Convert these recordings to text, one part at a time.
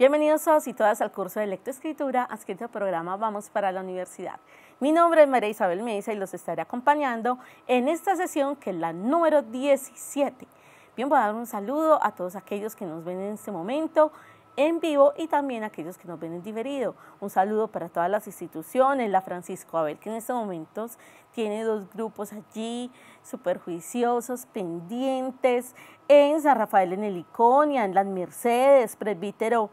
Bienvenidos todos y todas al curso de lectoescritura adscrito al programa Vamos para la Universidad. Mi nombre es María Isabel Mesa y los estaré acompañando en esta sesión que es la número 17. Bien, voy a dar un saludo a todos aquellos que nos ven en este momento en vivo y también a aquellos que nos ven en diferido. Un saludo para todas las instituciones, la Francisco Abel, que en estos momentos tiene dos grupos allí, súper juiciosos, pendientes, en San Rafael en Heliconia, en Las Mercedes, Presbítero.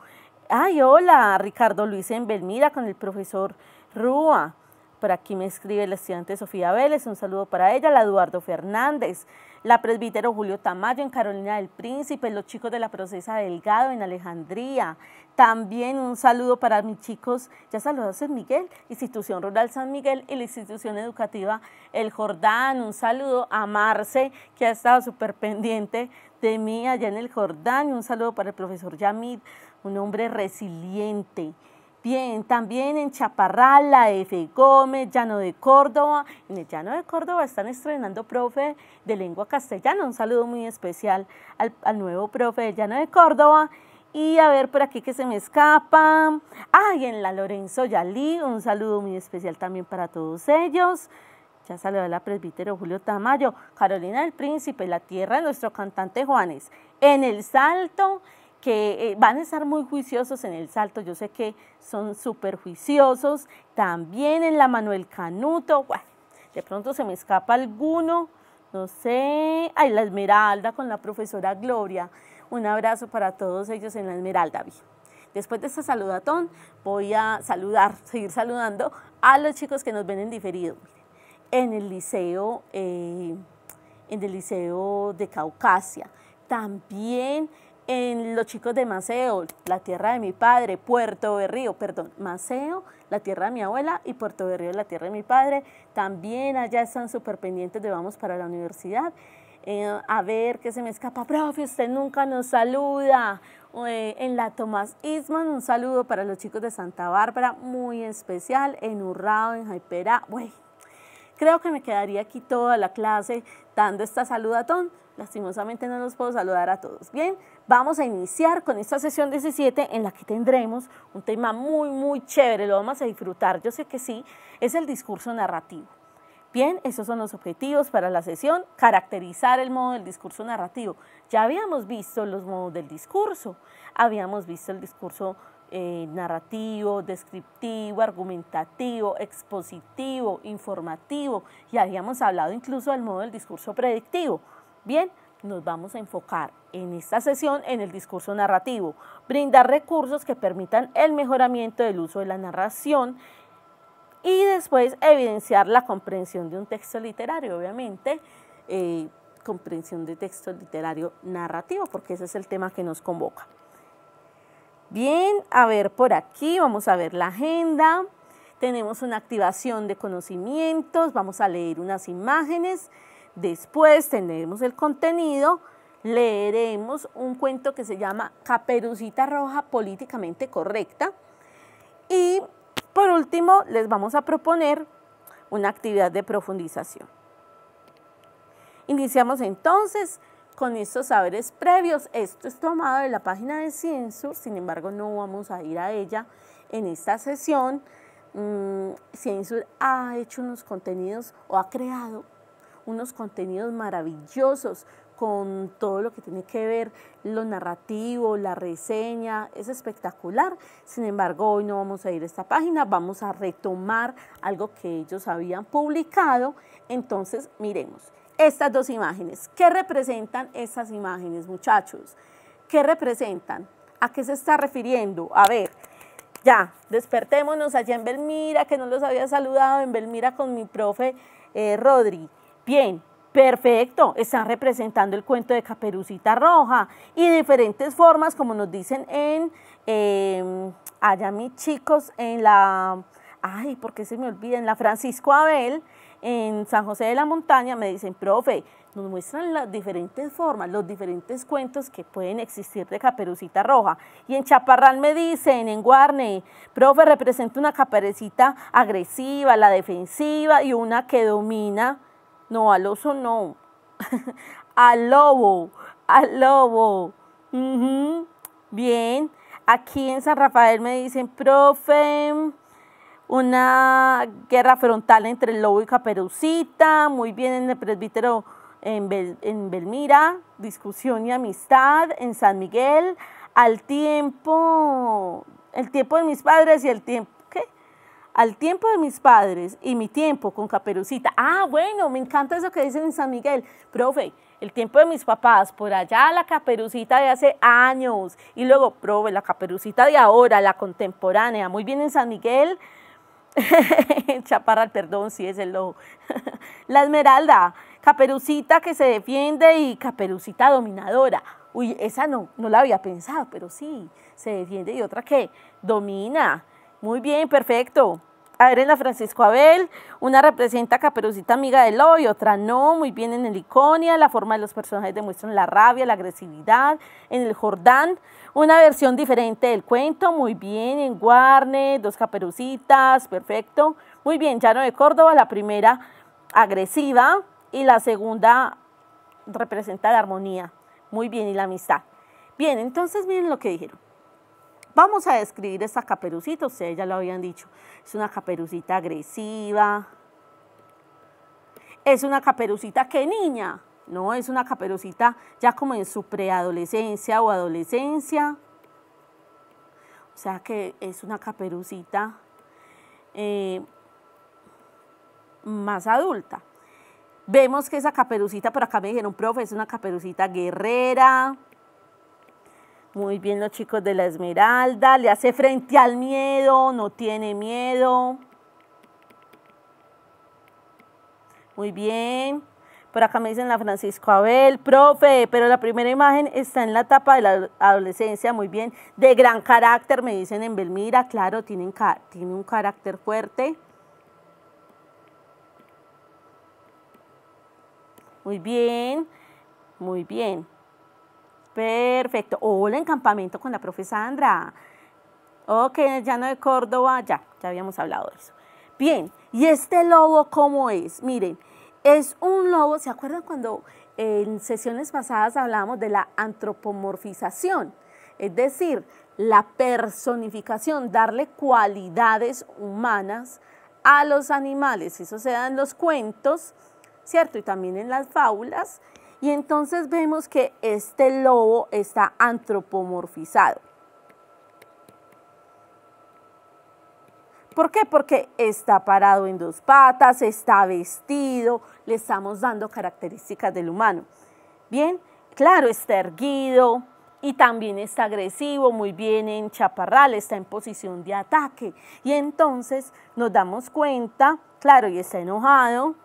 Ay, hola, Ricardo Luis en Belmira con el profesor Rúa. Por aquí me escribe la estudiante Sofía Vélez, un saludo para ella, la Eduardo Fernández, la presbítero Julio Tamayo en Carolina del Príncipe, los chicos de la Procesa Delgado en Alejandría. También un saludo para mis chicos, ya saludó a San Miguel, Institución Rural San Miguel y la Institución Educativa El Jordán. Un saludo a Marce, que ha estado súper pendiente de mí allá en el Jordán. Y un saludo para el profesor Yamid, un hombre resiliente. Bien, también en Chaparral, la F. Gómez, Llano de Córdoba. En el Llano de Córdoba están estrenando profe de lengua castellana. Un saludo muy especial al nuevo profe de Llano de Córdoba. Y a ver por aquí que se me escapa. Y en la Lorenzo Yalí, un saludo muy especial también para todos ellos. Ya saludó a la presbítero Julio Tamayo. Carolina del Príncipe, la tierra de nuestro cantante Juanes. En el Salto, que van a estar muy juiciosos en el Salto, yo sé que son súper juiciosos, también en la Manuel Canuto, bueno, de pronto se me escapa alguno, no sé, la Esmeralda con la profesora Gloria, un abrazo para todos ellos en la Esmeralda. Después de este saludatón voy a seguir saludando a los chicos que nos ven en diferido. En el liceo de Caucasia, también en los chicos de Maceo, la tierra de mi padre, Puerto Berrío, Maceo, la tierra de mi abuela, y Puerto Berrío, la tierra de mi padre, también allá están súper pendientes de Vamos para la Universidad. A ver, ¿qué se me escapa? Profe, usted nunca nos saluda. En la Tomás Isman, un saludo para los chicos de Santa Bárbara, muy especial, en Urrao, en Jaiperá. Bueno, creo que me quedaría aquí toda la clase dando esta saludatón. Lastimosamente no los puedo saludar a todos. Bien, vamos a iniciar con esta sesión 17 en la que tendremos un tema muy chévere, lo vamos a disfrutar, yo sé que sí, es el discurso narrativo. Bien, esos son los objetivos para la sesión, caracterizar el modo del discurso narrativo. Ya habíamos visto los modos del discurso, habíamos visto el discurso narrativo, descriptivo, argumentativo, expositivo, informativo, y habíamos hablado incluso del modo del discurso predictivo. Bien, nos vamos a enfocar en esta sesión en el discurso narrativo, brindar recursos que permitan el mejoramiento del uso de la narración y después evidenciar la comprensión de un texto literario, obviamente, comprensión de texto literario narrativo, porque ese es el tema que nos convoca. Bien, a ver por aquí, vamos a ver la agenda, tenemos una activación de conocimientos, vamos a leer unas imágenes. Después tendremos el contenido, leeremos un cuento que se llama Caperucita Roja políticamente correcta y por último les vamos a proponer una actividad de profundización. Iniciamos entonces con estos saberes previos. Esto es tomado de la página de Censur, sin embargo no vamos a ir a ella en esta sesión. Censur ha hecho unos contenidos o ha creado unos contenidos maravillosos con todo lo que tiene que ver lo narrativo, la reseña, es espectacular. Sin embargo, hoy no vamos a ir a esta página, vamos a retomar algo que ellos habían publicado. Entonces, miremos estas dos imágenes. ¿Qué representan estas imágenes, muchachos? ¿Qué representan? ¿A qué se está refiriendo? A ver, ya, despertémonos allá en Belmira, que no los había saludado, en Belmira con mi profe Rodri. Bien, perfecto, están representando el cuento de Caperucita Roja y diferentes formas, como nos dicen allá mis chicos, en la, ¿por qué se me olvida? En la Francisco Abel, en San José de la Montaña, me dicen, profe, nos muestran las diferentes formas, los diferentes cuentos que pueden existir de Caperucita Roja. Y en Chaparral me dicen, en Guarne, profe, representa una caperucita agresiva, la defensiva y una que domina. No, al oso no, al lobo, Bien, Aquí en San Rafael me dicen, profe, una guerra frontal entre el lobo y Caperucita. Muy bien, en el presbítero en Belmira, discusión y amistad. En San Miguel, el tiempo de mis padres y el tiempo, ¿qué? Al tiempo de mis padres y mi tiempo con Caperucita. Ah, bueno, me encanta eso que dicen en San Miguel. Profe, el tiempo de mis papás, por allá la Caperucita de hace años. Y luego, profe, la Caperucita de ahora, la contemporánea. Muy bien en San Miguel. Chaparral, perdón, sí es el lobo. La Esmeralda, Caperucita que se defiende y Caperucita dominadora. Uy, esa no la había pensado, pero sí, se defiende. Y otra que domina. Muy bien, perfecto. A ver, en la Francisco Abel, una representa a Caperucita amiga del lobo y otra no. Muy bien en el Iconia, la forma de los personajes demuestran la rabia, la agresividad. En el Jordán, una versión diferente del cuento. Muy bien, en Guarne, dos Caperucitas, perfecto. Muy bien, Llano de Córdoba, la primera agresiva y la segunda representa la armonía. Muy bien, y la amistad. Bien, entonces miren lo que dijeron. Vamos a describir esta Caperucita, ustedes ya lo habían dicho. Es una Caperucita agresiva. Es una Caperucita que niña. No, es una Caperucita ya como en su preadolescencia o adolescencia. O sea que es una Caperucita más adulta. Vemos que esa Caperucita, por acá me dijeron, profe, es una Caperucita guerrera. Muy bien los chicos de la Esmeralda, le hace frente al miedo, no tiene miedo. Muy bien. Por acá me dicen la Francisco Abel, profe, pero la primera imagen está en la etapa de la adolescencia, muy bien. De gran carácter, me dicen en Belmira, claro, tiene un carácter fuerte. Muy bien, muy bien. Perfecto. Hola, en campamento con la profe Sandra. Ok, en el Llano de Córdoba, ya habíamos hablado de eso. Bien, ¿y este lobo cómo es? Miren, es un lobo, ¿se acuerdan cuando en sesiones pasadas hablábamos de la antropomorfización? Es decir, la personificación, darle cualidades humanas a los animales. Eso se da en los cuentos, ¿cierto? Y también en las fábulas. Y entonces vemos que este lobo está antropomorfizado. ¿Por qué? Porque está parado en dos patas, está vestido, le estamos dando características del humano. Bien, claro, está erguido y también está agresivo, muy bien en chaparral, está en posición de ataque. Y entonces nos damos cuenta, claro, y está enojado.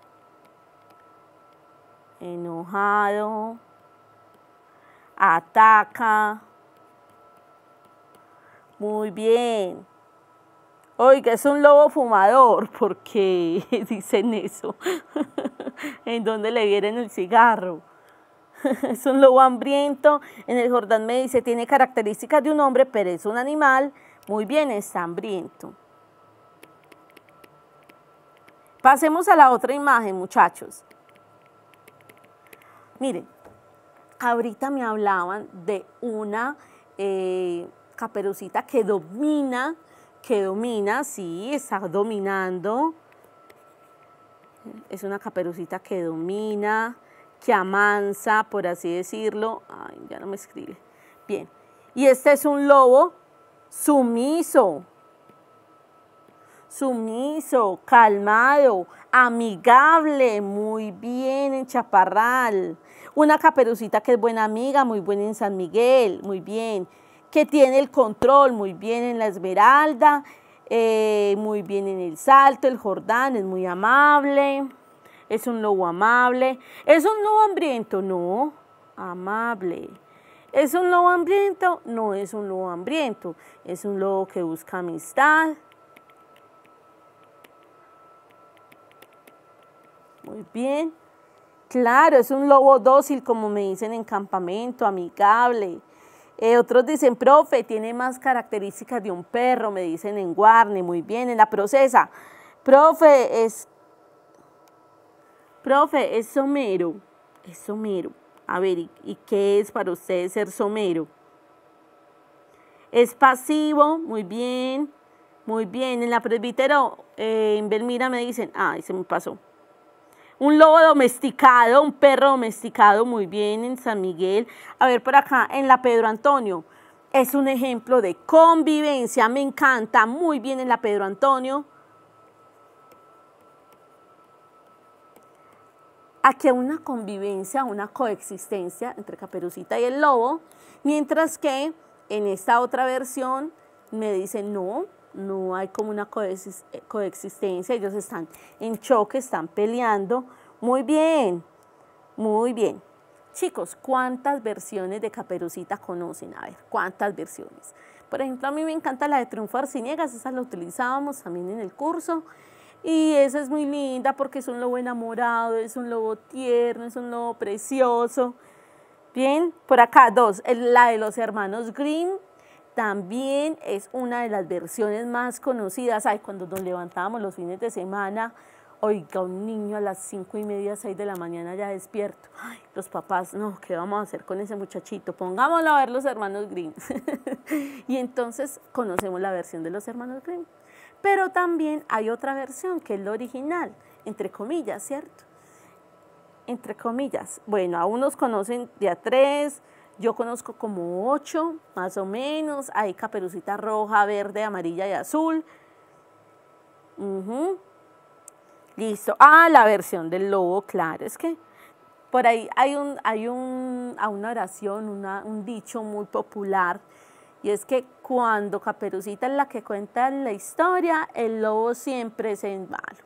Enojado, ataca, muy bien. Oiga, es un lobo fumador, ¿por qué dicen eso? ¿En dónde le vieron el cigarro? Es un lobo hambriento, en el Jordán me dice, tiene características de un hombre, pero es un animal, muy bien, está hambriento. Pasemos a la otra imagen, muchachos. Miren, ahorita me hablaban de una Caperucita que domina, sí, está dominando. Es una Caperucita que domina, que amansa, por así decirlo. Ay, ya no me escribe. Bien, y este es un lobo sumiso. Sumiso, calmado, amigable, muy bien en chaparral. Una Caperucita que es buena amiga, muy buena en San Miguel, muy bien. Que tiene el control, muy bien en la Esmeralda, muy bien en el Salto, el Jordán, es muy amable. Es un lobo amable. ¿Es un lobo hambriento? No, amable. ¿Es un lobo hambriento? No es un lobo hambriento. Es un lobo que busca amistad. Muy bien. Claro, es un lobo dócil, como me dicen en campamento, amigable. Otros dicen, profe, tiene más características de un perro, me dicen en Guarne, muy bien. En la Procesa, profe, es somero. Es somero. A ver, ¿y qué es para ustedes ser somero? Es pasivo, muy bien. Muy bien, en la Presbítero, en Belmira me dicen, ay, se me pasó. Un lobo domesticado, un perro domesticado, muy bien, en San Miguel. A ver, por acá, en la Pedro Antonio, es un ejemplo de convivencia, me encanta, muy bien en la Pedro Antonio. Aquí hay una convivencia, una coexistencia entre Caperucita y el lobo, mientras que en esta otra versión me dicen no hay como una coexistencia, ellos están en choque, están peleando. Muy bien, muy bien. Chicos, ¿cuántas versiones de Caperucita conocen? A ver, ¿cuántas versiones? Por ejemplo, a mí me encanta la de Triunfo Arciniegas, esa la utilizábamos también en el curso. Y esa es muy linda porque es un lobo enamorado, es un lobo tierno, es un lobo precioso. Bien, por acá la de los hermanos Grimm también es una de las versiones más conocidas. Ay, cuando nos levantábamos los fines de semana, oiga, un niño a las 5:30, 6 de la mañana ya despierto. Ay, los papás, no, ¿qué vamos a hacer con ese muchachito? Pongámoslo a ver los hermanos Grimm. Y entonces conocemos la versión de los hermanos Grimm. Pero también hay otra versión que es la original, entre comillas, ¿cierto? Entre comillas. Bueno, a unos conocen de a 3, yo conozco como 8, más o menos. Hay Caperucita roja, verde, amarilla y azul. Listo. Ah, la versión del lobo, claro, es que por ahí hay una oración, un dicho muy popular. Y es que cuando Caperucita es la que cuenta la historia, el lobo siempre es el malo.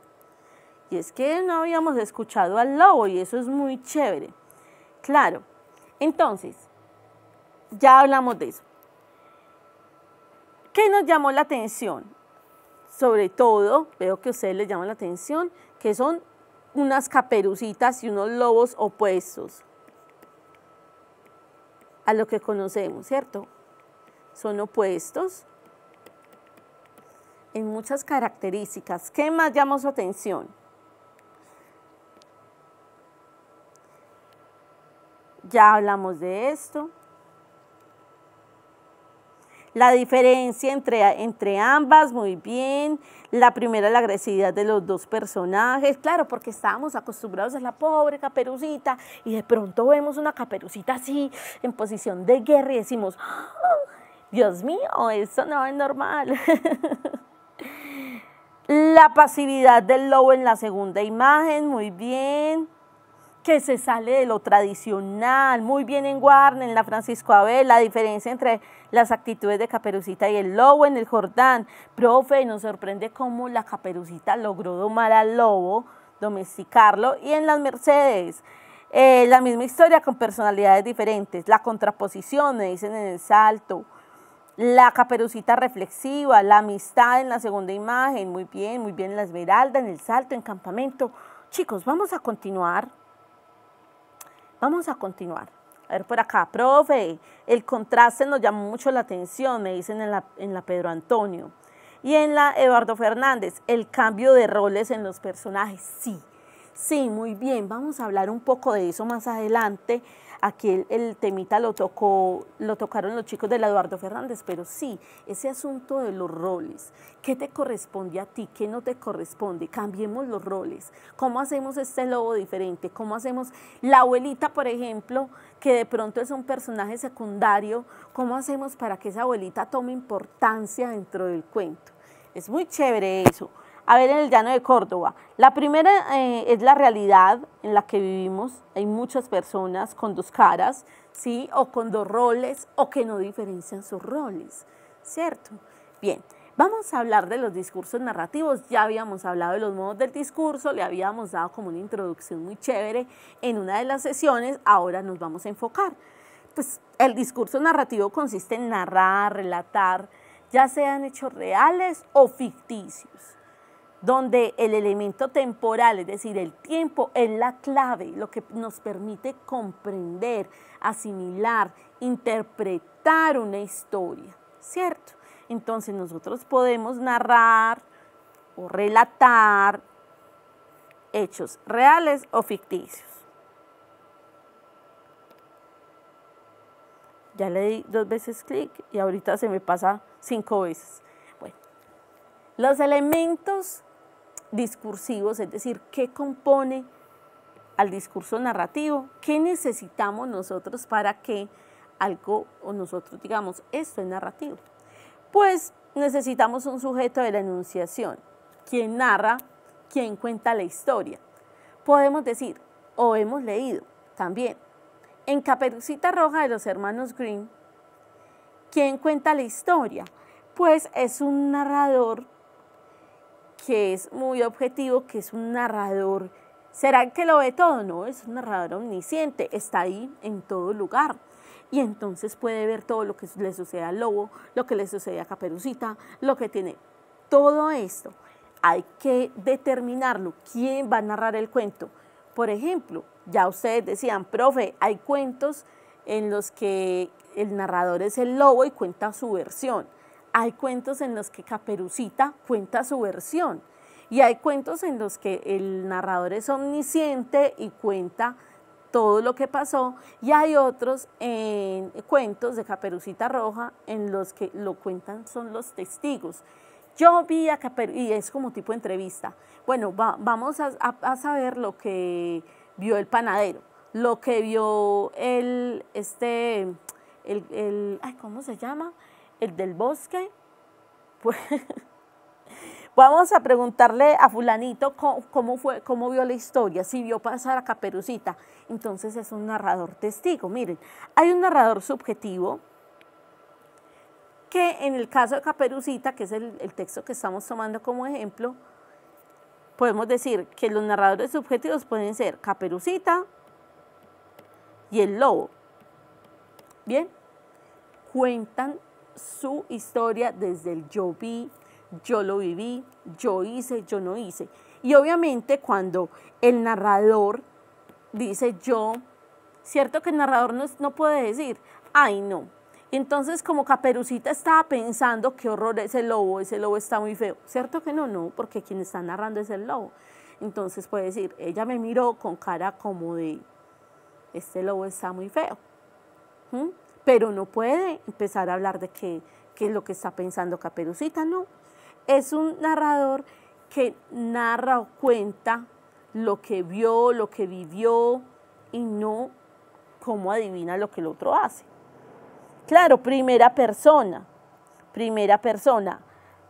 Y es que no habíamos escuchado al lobo y eso es muy chévere. Claro, entonces, ya hablamos de eso. ¿Qué nos llamó la atención? Sobre todo, veo que a ustedes les llama la atención, que son unas caperucitas y unos lobos opuestos a lo que conocemos, ¿cierto? Son opuestos en muchas características. ¿Qué más llamó su atención? Ya hablamos de esto. La diferencia entre ambas, muy bien. La primera, la agresividad de los dos personajes. Claro, porque estábamos acostumbrados a la pobre Caperucita y de pronto vemos una Caperucita así, en posición de guerra y decimos, ¡oh, Dios mío, eso no es normal! La pasividad del lobo en la segunda imagen, muy bien. Que se sale de lo tradicional, muy bien en Warner, en la Francisco Abel, la diferencia entre las actitudes de Caperucita y el lobo en el Jordán. Profe, nos sorprende cómo la Caperucita logró domar al lobo, domesticarlo, y en las Mercedes, la misma historia con personalidades diferentes, la contraposición, me dicen en el Salto, la Caperucita reflexiva, la amistad en la segunda imagen, muy bien en la Esmeralda, en el Salto, en Campamento. Chicos, vamos a continuar. Vamos a continuar. A ver por acá, profe, el contraste nos llamó mucho la atención, me dicen en la Pedro Antonio. Y en la Eduardo Fernández, el cambio de roles en los personajes. Sí, muy bien, vamos a hablar un poco de eso más adelante. Aquí el temita lo tocaron los chicos de la Eduardo Fernández, pero sí, ese asunto de los roles, ¿qué te corresponde a ti? ¿Qué no te corresponde? Cambiemos los roles. ¿Cómo hacemos este lobo diferente? ¿Cómo hacemos la abuelita, por ejemplo, que de pronto es un personaje secundario? ¿Cómo hacemos para que esa abuelita tome importancia dentro del cuento? Es muy chévere eso. A ver, en el Llano de Córdoba, la primera es la realidad en la que vivimos. Hay muchas personas con dos caras, ¿sí? O con dos roles, o que no diferencian sus roles, ¿cierto? Bien, vamos a hablar de los discursos narrativos. Ya habíamos hablado de los modos del discurso, le habíamos dado como una introducción muy chévere en una de las sesiones. Ahora nos vamos a enfocar. Pues el discurso narrativo consiste en narrar, relatar, ya sean hechos reales o ficticios, donde el elemento temporal, es decir, el tiempo, es la clave, lo que nos permite comprender, asimilar, interpretar una historia, ¿cierto? Entonces nosotros podemos narrar o relatar hechos reales o ficticios. Ya le di 2 veces clic y ahorita se me pasa 5 veces. Bueno, los elementos discursivos, es decir, ¿qué compone al discurso narrativo? ¿Qué necesitamos nosotros para que algo, o nosotros digamos, esto es narrativo? Pues necesitamos un sujeto de la enunciación, quien narra, quien cuenta la historia. Podemos decir, o hemos leído también, en Caperucita Roja de los hermanos Grimm, ¿quién cuenta la historia? Pues es un narrador que es muy objetivo, que es un narrador. ¿Será que lo ve todo? No, es un narrador omnisciente, está ahí en todo lugar. Y entonces puede ver todo lo que le sucede al lobo, lo que le sucede a Caperucita, lo que tiene. Todo esto hay que determinarlo. ¿Quién va a narrar el cuento? Por ejemplo, ya ustedes decían, profe, hay cuentos en los que el narrador es el lobo y cuenta su versión. Hay cuentos en los que Caperucita cuenta su versión. Y hay cuentos en los que el narrador es omnisciente y cuenta todo lo que pasó. Y hay otros cuentos de Caperucita Roja en los que lo cuentan son los testigos. Yo vi a Caperucita, y es como tipo entrevista. Bueno, vamos a saber lo que vio el panadero, lo que vio ¿cómo se llama? El del bosque. Pues, vamos a preguntarle a fulanito cómo vio la historia, si vio pasar a Caperucita. Entonces es un narrador testigo. Miren, hay un narrador subjetivo, que en el caso de Caperucita, que es el texto que estamos tomando como ejemplo, podemos decir que los narradores subjetivos pueden ser Caperucita y el lobo. Bien, cuentan su historia desde el yo vi, yo lo viví, yo hice, yo no hice. Y obviamente cuando el narrador dice yo, cierto que el narrador no puede decir, ay no. Entonces, como Caperucita estaba pensando, qué horror ese lobo está muy feo. ¿Cierto que no? Porque quien está narrando es el lobo. Entonces puede decir, ella me miró con cara como de, este lobo está muy feo. Pero no puede empezar a hablar de qué es lo que está pensando Caperucita, no. Es un narrador que narra o cuenta lo que vio, lo que vivió y no cómo adivina lo que el otro hace. Claro, primera persona.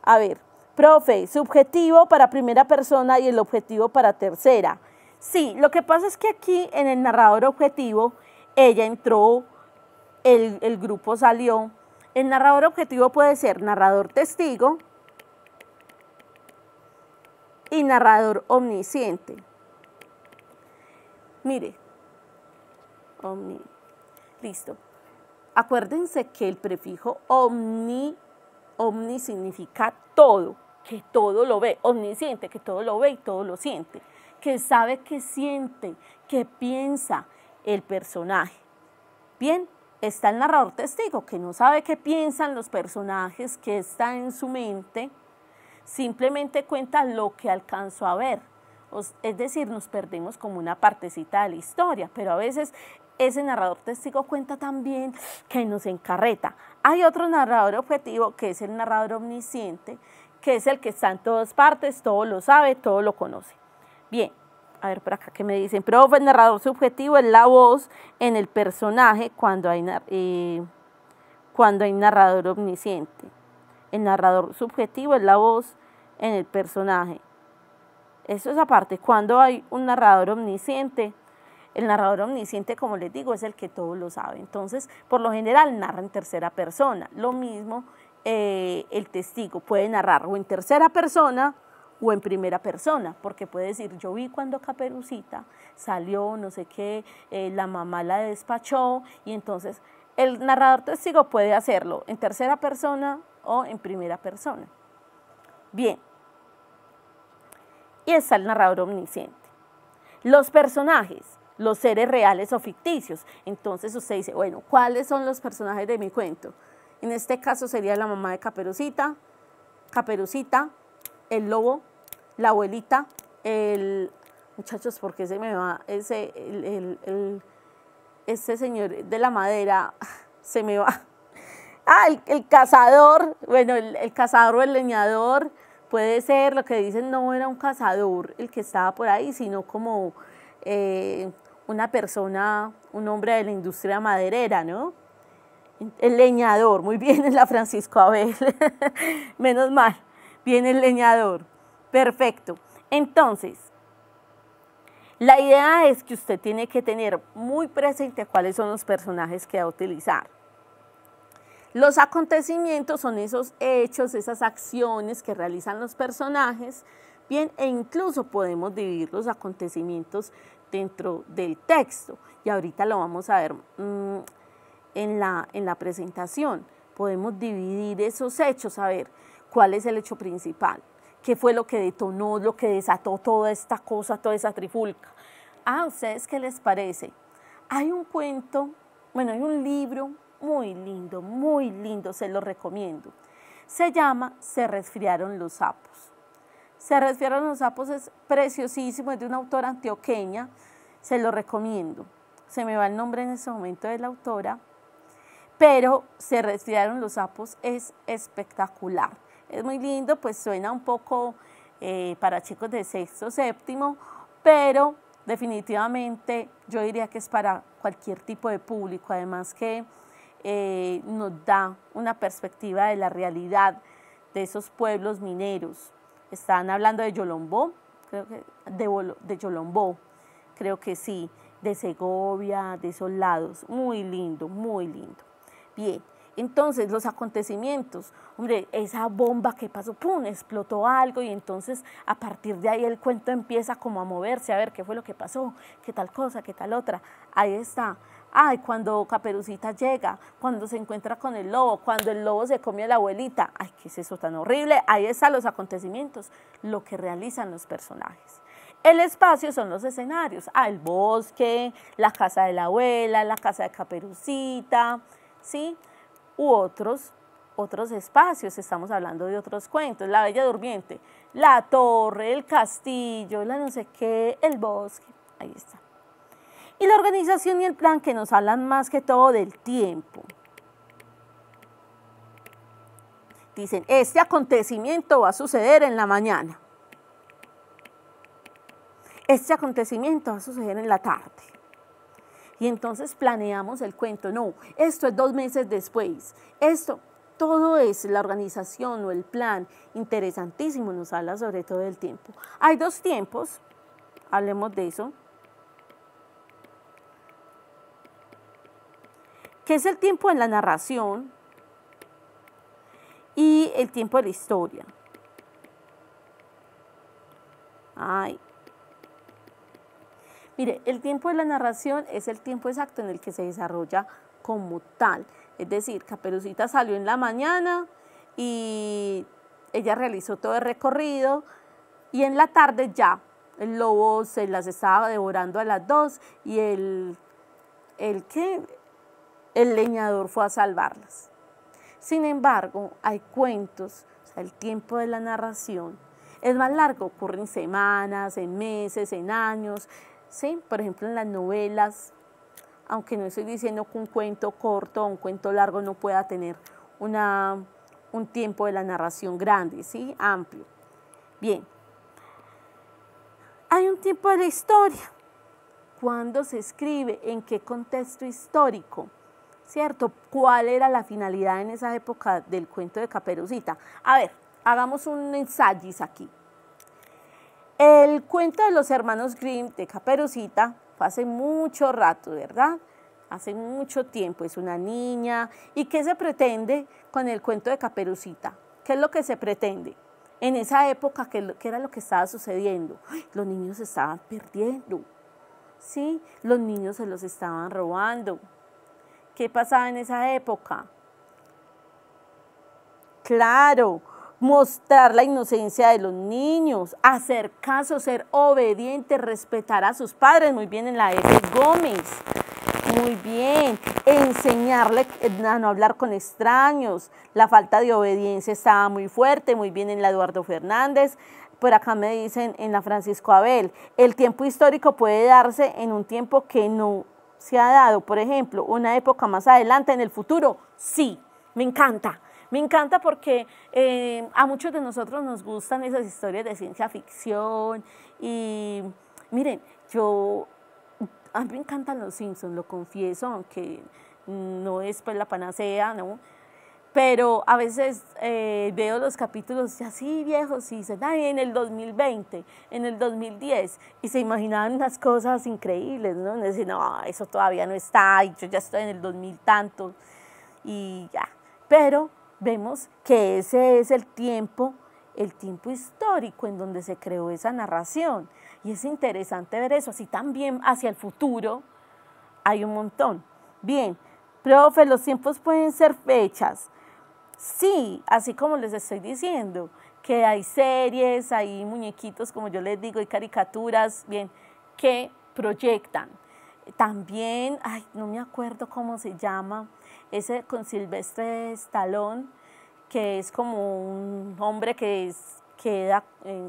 A ver, profe, subjetivo para primera persona y el objetivo para tercera. Sí, lo que pasa es que aquí en el narrador objetivo, ella entró, el grupo salió. El narrador objetivo puede ser narrador testigo y narrador omnisciente. Mire, listo. Acuérdense que el prefijo omni significa todo, que todo lo ve, omnisciente, que todo lo ve y todo lo siente, que sabe qué siente, qué piensa el personaje. Bien, está el narrador testigo, que no sabe qué piensan los personajes, qué está en su mente, simplemente cuenta lo que alcanzó a ver. Es decir, nos perdemos como una partecita de la historia, pero a veces ese narrador testigo cuenta también que nos encarreta. Hay otro narrador objetivo, que es el narrador omnisciente, que es el que está en todas partes, todo lo sabe, todo lo conoce. Bien, a ver por acá que me dicen, profe, el narrador subjetivo es la voz en el personaje cuando hay narrador omnisciente. El narrador subjetivo es la voz en el personaje. Eso es aparte, cuando hay un narrador omnisciente. El narrador omnisciente, como les digo, es el que todo lo sabe. Entonces, por lo general, narra en tercera persona. Lo mismo, el testigo puede narrar o en tercera persona o en primera persona, porque puede decir, yo vi cuando Caperucita salió, no sé qué, la mamá la despachó, y entonces el narrador testigo puede hacerlo en tercera persona o en primera persona. Bien. Y está el narrador omnisciente. Los personajes, los seres reales o ficticios. Entonces usted dice, bueno, ¿cuáles son los personajes de mi cuento? En este caso sería la mamá de Caperucita, el lobo, la abuelita, muchachos, ¿por qué se me va ese señor de la madera? se me va. Ah, el cazador, bueno, el cazador o el leñador puede ser, lo que dicen no era un cazador el que estaba por ahí, sino como una persona, un hombre de la industria maderera, ¿no? El leñador, muy bien en la Francisco Abel, menos mal, bien el leñador, perfecto. Entonces, la idea es que usted tiene que tener muy presente cuáles son los personajes que va a utilizar. Los acontecimientos son esos hechos, esas acciones que realizan los personajes, bien, e incluso podemos dividir los acontecimientos dentro del texto, y ahorita lo vamos a ver en la presentación. Podemos dividir esos hechos, a ver cuál es el hecho principal, qué fue lo que detonó, lo que desató toda esta cosa, toda esa trifulca. ¿A ustedes qué les parece? Hay un cuento, bueno, hay un libro muy lindo, se lo recomiendo. Se llama Se resfriaron los sapos. Se resfriaron los sapos es preciosísimo, es de una autora antioqueña, se lo recomiendo. Se me va el nombre en ese momento de la autora, pero Se resfriaron los sapos es espectacular. Es muy lindo, pues suena un poco para chicos de sexto, séptimo, pero definitivamente yo diría que es para cualquier tipo de público, además que nos da una perspectiva de la realidad de esos pueblos mineros. Están hablando de Yolombó, creo que de Yolombó, creo que sí, de Segovia, de esos lados, muy lindo, muy lindo. Bien, entonces los acontecimientos, hombre, esa bomba que pasó, ¡pum!, explotó algo y entonces a partir de ahí el cuento empieza como a moverse, a ver qué fue lo que pasó, qué tal cosa, qué tal otra, ahí está. Ay, cuando Caperucita llega, cuando se encuentra con el lobo, cuando el lobo se come a la abuelita, ay, ¿qué es eso tan horrible? Ahí están los acontecimientos, lo que realizan los personajes. El espacio son los escenarios, el bosque, la casa de la abuela, la casa de Caperucita, ¿sí? U otros espacios, estamos hablando de otros cuentos, la Bella Durmiente, la torre, el castillo, la no sé qué, el bosque, ahí está. Y la organización y el plan que nos hablan más que todo del tiempo. Dicen, este acontecimiento va a suceder en la mañana. Este acontecimiento va a suceder en la tarde. Y entonces planeamos el cuento. No, esto es 2 meses después. Esto, todo es la organización o el plan. Interesantísimo, nos habla sobre todo del tiempo. Hay 2 tiempos, hablemos de eso. Que es el tiempo en la narración y el tiempo de la historia. Mire, el tiempo de la narración es el tiempo exacto en el que se desarrolla como tal. Es decir, Caperucita salió en la mañana y ella realizó todo el recorrido y en la tarde ya el lobo se las estaba devorando a las 2 y el leñador fue a salvarlas. Sin embargo, hay cuentos, o sea, el tiempo de la narración es más largo, ocurre en semanas, en meses, en años, ¿sí? Por ejemplo, en las novelas, aunque no estoy diciendo que un cuento corto o un cuento largo no pueda tener un tiempo de la narración grande, ¿sí? Amplio. Bien, hay un tiempo de la historia. ¿Cuándo se escribe? ¿En qué contexto histórico? ¿Cierto? ¿Cuál era la finalidad en esa época del cuento de Caperucita? A ver, hagamos un ensayo aquí. El cuento de los hermanos Grimm de Caperucita fue hace mucho rato, ¿verdad? Hace mucho tiempo, es una niña. ¿Y qué se pretende con el cuento de Caperucita? ¿Qué es lo que se pretende? En esa época, ¿qué era lo que estaba sucediendo? Los niños se estaban perdiendo, ¿sí? Los niños se los estaban robando. ¿Qué pasaba en esa época? Claro, mostrar la inocencia de los niños, hacer caso, ser obediente, respetar a sus padres, muy bien en la F. Gómez, muy bien, enseñarle a no hablar con extraños, la falta de obediencia estaba muy fuerte, muy bien en la Eduardo Fernández. Por acá me dicen en la Francisco Abel, el tiempo histórico puede darse en un tiempo que no se ha dado, por ejemplo, una época más adelante en el futuro, sí, me encanta. Me encanta porque a muchos de nosotros nos gustan esas historias de ciencia ficción y miren, a mí me encantan los Simpsons, lo confieso, aunque no es pues la panacea, ¿no? Pero a veces veo los capítulos así viejos y dicen, ay, en el 2020, en el 2010, y se imaginaban unas cosas increíbles, ¿no? Y dicen, no, eso todavía no está, y yo ya estoy en el 2000 tanto, y ya. Pero vemos que ese es el tiempo histórico en donde se creó esa narración, y es interesante ver eso, así también hacia el futuro hay un montón. Bien, profe, los tiempos pueden ser fechas. Sí, así como les estoy diciendo, que hay series, hay muñequitos, como yo les digo, y caricaturas, bien, que proyectan. También, ay, no me acuerdo cómo se llama, ese con Sylvester Stallone, que es como un hombre que queda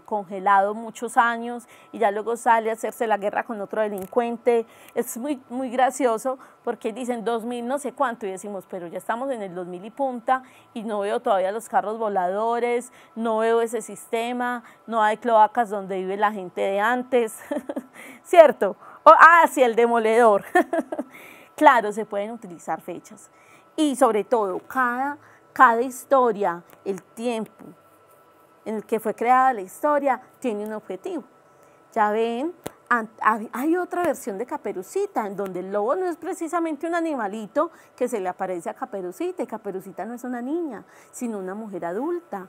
congelado muchos años y ya luego sale a hacerse la guerra con otro delincuente. Es muy gracioso porque dicen 2000 no sé cuánto y decimos, pero ya estamos en el 2000 y punta y no veo todavía los carros voladores, no veo ese sistema, no hay cloacas donde vive la gente de antes, ¿cierto? Sí, el demoledor. Claro, se pueden utilizar fechas y sobre todo cada historia, el tiempo en el que fue creada la historia, tiene un objetivo. Ya ven, hay otra versión de Caperucita, en donde el lobo no es precisamente un animalito que se le aparece a Caperucita, y Caperucita no es una niña, sino una mujer adulta.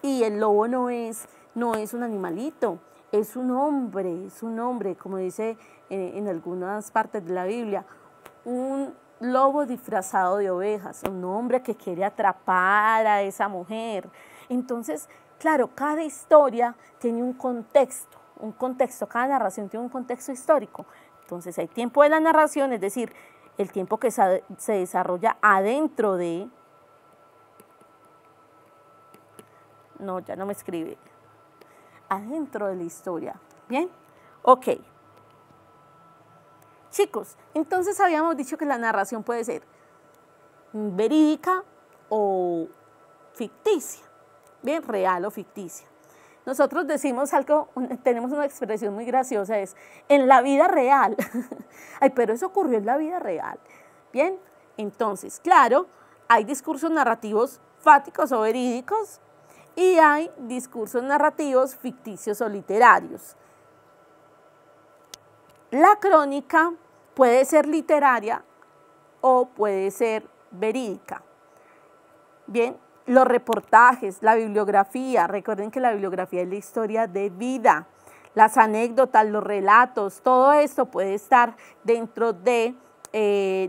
Y el lobo no es un animalito, es un hombre, como dice en algunas partes de la Biblia, un lobo disfrazado de ovejas, un hombre que quiere atrapar a esa mujer. Entonces, claro, cada historia tiene un contexto, cada narración tiene un contexto histórico. Entonces hay tiempo de la narración, es decir, el tiempo que se desarrolla adentro de... No, ya no me escribe. Adentro de la historia, ¿bien? Ok. Chicos, entonces habíamos dicho que la narración puede ser verídica o ficticia. Bien, real o ficticia. Nosotros decimos algo, tenemos una expresión muy graciosa, es en la vida real. Ay, pero eso ocurrió en la vida real. Bien, entonces, claro, hay discursos narrativos fácticos o verídicos y hay discursos narrativos ficticios o literarios. La crónica puede ser literaria o puede ser verídica. Bien, los reportajes, la bibliografía, recuerden que la bibliografía es la historia de vida, las anécdotas, los relatos, todo esto puede estar dentro de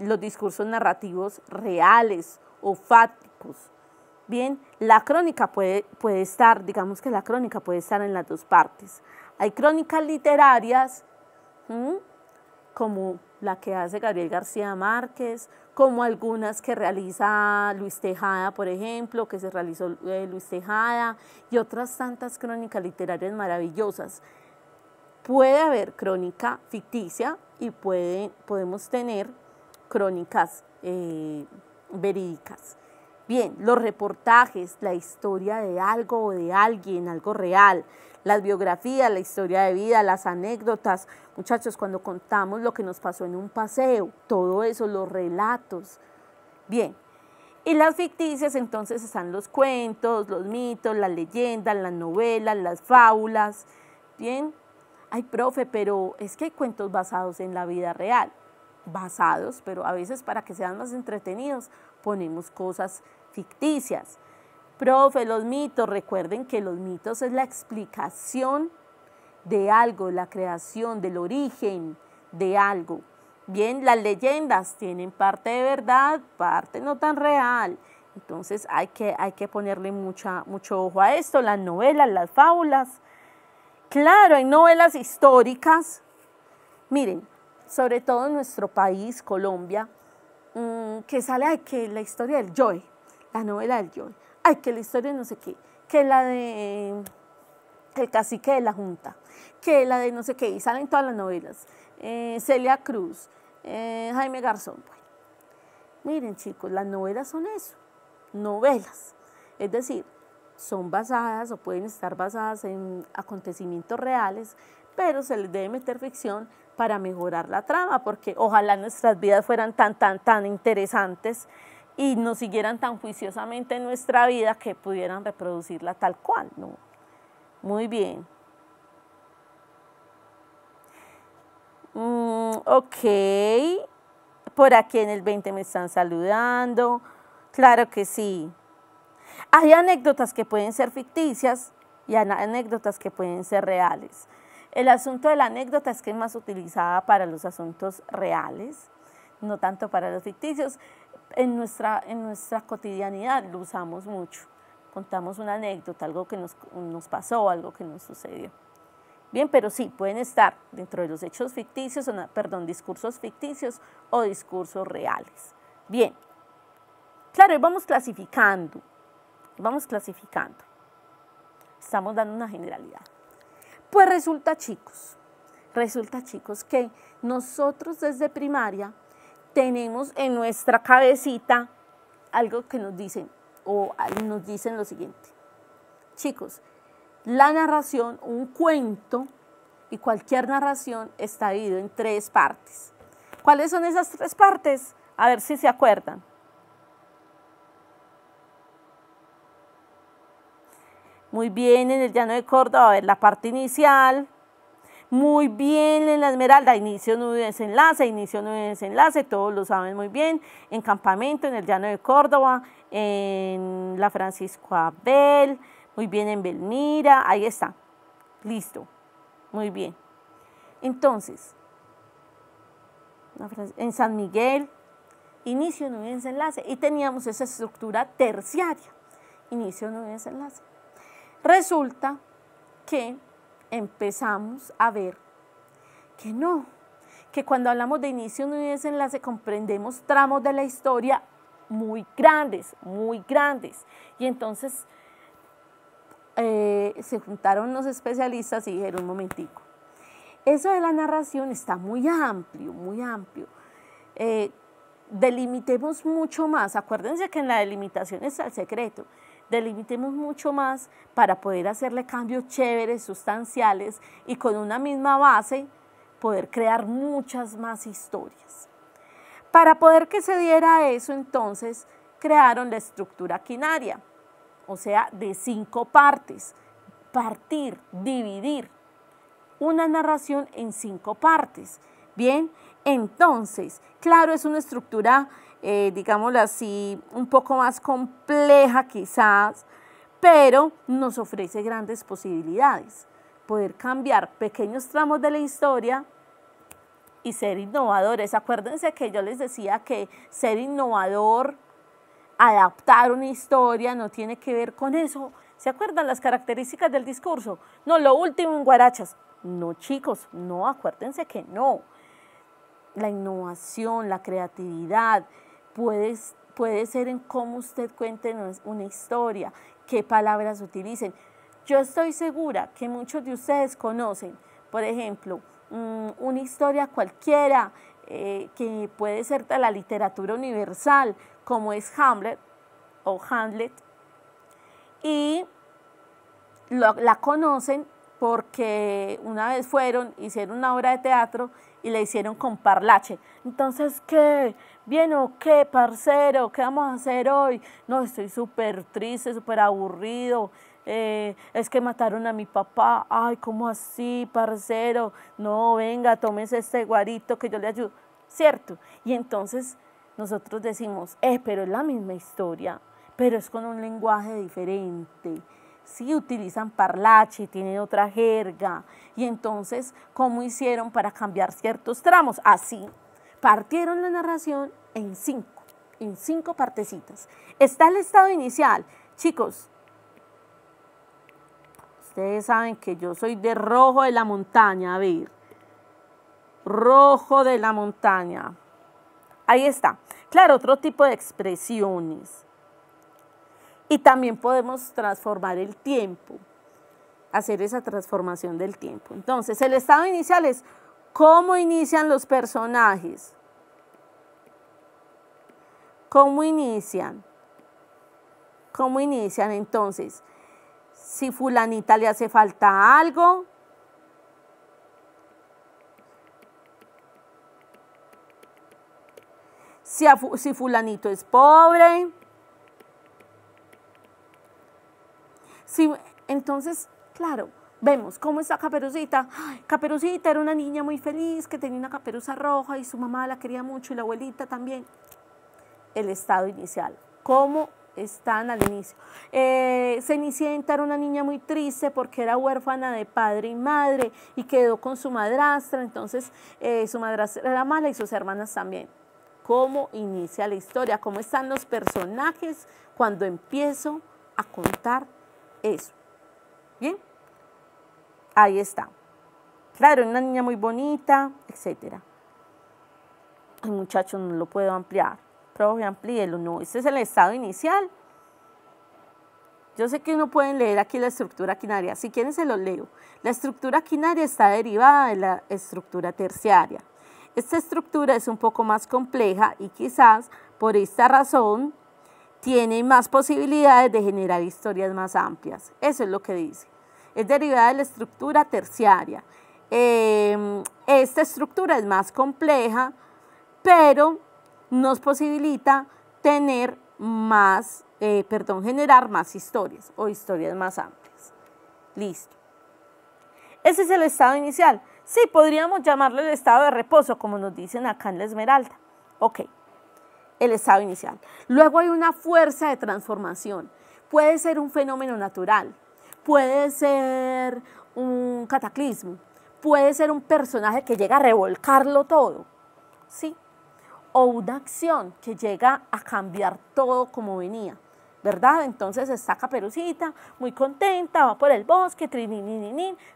los discursos narrativos reales o fácticos. Bien, la crónica puede estar, digamos que la crónica puede estar en las dos partes. Hay crónicas literarias, como la que hace Gabriel García Márquez, como algunas que realiza Luis Tejada, por ejemplo, que se realizó Luis Tejada, y otras tantas crónicas literarias maravillosas. Puede haber crónica ficticia y podemos tener crónicas verídicas. Bien, los reportajes, la historia de algo o de alguien, algo real, las biografías, la historia de vida, las anécdotas, muchachos, cuando contamos lo que nos pasó en un paseo, todo eso, los relatos. Bien, y las ficticias entonces están los cuentos, los mitos, las leyendas, las novelas, las fábulas. Bien, ay, profe, pero es que hay cuentos basados en la vida real. Basados, pero a veces para que sean más entretenidos ponemos cosas ficticias. Profe, los mitos, recuerden que los mitos es la explicación de algo, la creación del origen de algo. Bien, las leyendas tienen parte de verdad, parte no tan real. Entonces hay que ponerle mucho ojo a esto, las novelas, las fábulas. Claro, hay novelas históricas. Miren, sobre todo en nuestro país, Colombia, que sale que la historia del Joe, la novela del Joe. Ay, que la historia de no sé qué, que la de el cacique de la Junta, que la de no sé qué, y salen todas las novelas. Celia Cruz, Jaime Garzón. Bueno, miren chicos, las novelas son eso, novelas, es decir, son basadas o pueden estar basadas en acontecimientos reales, pero se les debe meter ficción para mejorar la trama, porque ojalá nuestras vidas fueran tan interesantes y nos siguieran tan juiciosamente en nuestra vida que pudieran reproducirla tal cual, ¿no? Muy bien. Ok, por aquí en el 20 me están saludando, claro que sí. Hay anécdotas que pueden ser ficticias y anécdotas que pueden ser reales. El asunto de la anécdota es que es más utilizada para los asuntos reales, no tanto para los ficticios. En nuestra cotidianidad lo usamos mucho. Contamos una anécdota, algo que nos pasó, algo que nos sucedió. Bien, pero sí, pueden estar dentro de los hechos ficticios, discursos ficticios o discursos reales. Bien, claro, y vamos clasificando. Estamos dando una generalidad. Pues resulta, chicos, que nosotros desde primaria tenemos en nuestra cabecita algo que nos dicen lo siguiente. Chicos, la narración, un cuento y cualquier narración está dividido en 3 partes. ¿Cuáles son esas 3 partes? A ver si se acuerdan. Muy bien, en el Llano de Córdoba, a ver, la parte inicial. Muy bien, en la Esmeralda, inicio, nudo y desenlace, todos lo saben muy bien. En Campamento, en el Llano de Córdoba, en la Francisco Abel, muy bien, en Belmira, ahí está, listo, muy bien. Entonces, en San Miguel, inicio, nudo y desenlace, y teníamos esa estructura terciaria, inicio, nudo y desenlace. Resulta que empezamos a ver que no, que cuando hablamos de inicio, nudo y desenlace comprendemos tramos de la historia muy grandes, y entonces se juntaron los especialistas y dijeron, un momentico, eso de la narración está muy amplio, delimitemos mucho más, acuérdense que en la delimitación está el secreto, delimitemos mucho más para poder hacerle cambios chéveres, sustanciales y con una misma base poder crear muchas más historias. Para poder que se diera eso, entonces, crearon la estructura quinaria, o sea, de 5 partes, partir, dividir una narración en 5 partes. Bien, entonces, claro, es una estructura, digámoslo así, un poco más compleja quizás, pero nos ofrece grandes posibilidades. Poder cambiar pequeños tramos de la historia y ser innovadores. Acuérdense que yo les decía que ser innovador, adaptar una historia, no tiene que ver con eso. ¿Se acuerdan las características del discurso? No, lo último en guarachas. No, chicos, no, acuérdense que no. La innovación, la creatividad, puede ser en cómo usted cuente una historia, qué palabras utilicen. Yo estoy segura que muchos de ustedes conocen, por ejemplo, una historia cualquiera que puede ser de la literatura universal, como es Hamlet, y la conocen porque una vez hicieron una obra de teatro y la hicieron con parlache. Entonces, ¿qué? ¿Bien o qué, parcero? ¿Qué vamos a hacer hoy? No, estoy súper triste, súper aburrido. Es que mataron a mi papá. Ay, ¿cómo así, parcero? No, venga, tómese este guarito que yo le ayudo. ¿Cierto? Y entonces nosotros decimos, pero es la misma historia, pero es con un lenguaje diferente. Sí, utilizan parlache, tienen otra jerga. Y entonces, ¿cómo hicieron para cambiar ciertos tramos? Así, partieron la narración en 5 partecitas. Está el estado inicial. Chicos, ustedes saben que yo soy de Rojo de la Montaña. A ver, Rojo de la Montaña. Ahí está. Claro, otro tipo de expresiones. Y también podemos transformar el tiempo, hacer esa transformación del tiempo. Entonces, el estado inicial es cómo inician los personajes. ¿Cómo inician? ¿Cómo inician entonces? Si fulanita le hace falta algo, si fulanito es pobre, entonces, claro, vemos cómo está Caperucita. Ay, Caperucita era una niña muy feliz que tenía una caperuza roja y su mamá la quería mucho y la abuelita también. El estado inicial, cómo están al inicio. Cenicienta era una niña muy triste porque era huérfana de padre y madre y quedó con su madrastra, entonces su madrastra era mala y sus hermanas también. ¿Cómo inicia la historia? ¿Cómo están los personajes cuando empiezo a contar eso? ¿Bien? Ahí está. Claro, una niña muy bonita, etc. Ay, muchachos, no lo puedo ampliar. Profe, amplíelo. No, este es el estado inicial. Yo sé que no pueden leer aquí la estructura quinaria. Si quieren, se los leo. La estructura quinaria está derivada de la estructura terciaria. Esta estructura es un poco más compleja y quizás por esta razón tiene más posibilidades de generar historias más amplias. Eso es lo que dice. Es derivada de la estructura terciaria. Esta estructura es más compleja, pero nos posibilita tener más, generar más historias o historias más amplias. Listo. Ese es el estado inicial. Sí, podríamos llamarlo el estado de reposo, como nos dicen acá en la Esmeralda. Ok, el estado inicial. Luego hay una fuerza de transformación. Puede ser un fenómeno natural, puede ser un cataclismo, puede ser un personaje que llega a revolcarlo todo, ¿sí? O una acción que llega a cambiar todo como venía, ¿verdad? Entonces está Caperucita, muy contenta, va por el bosque,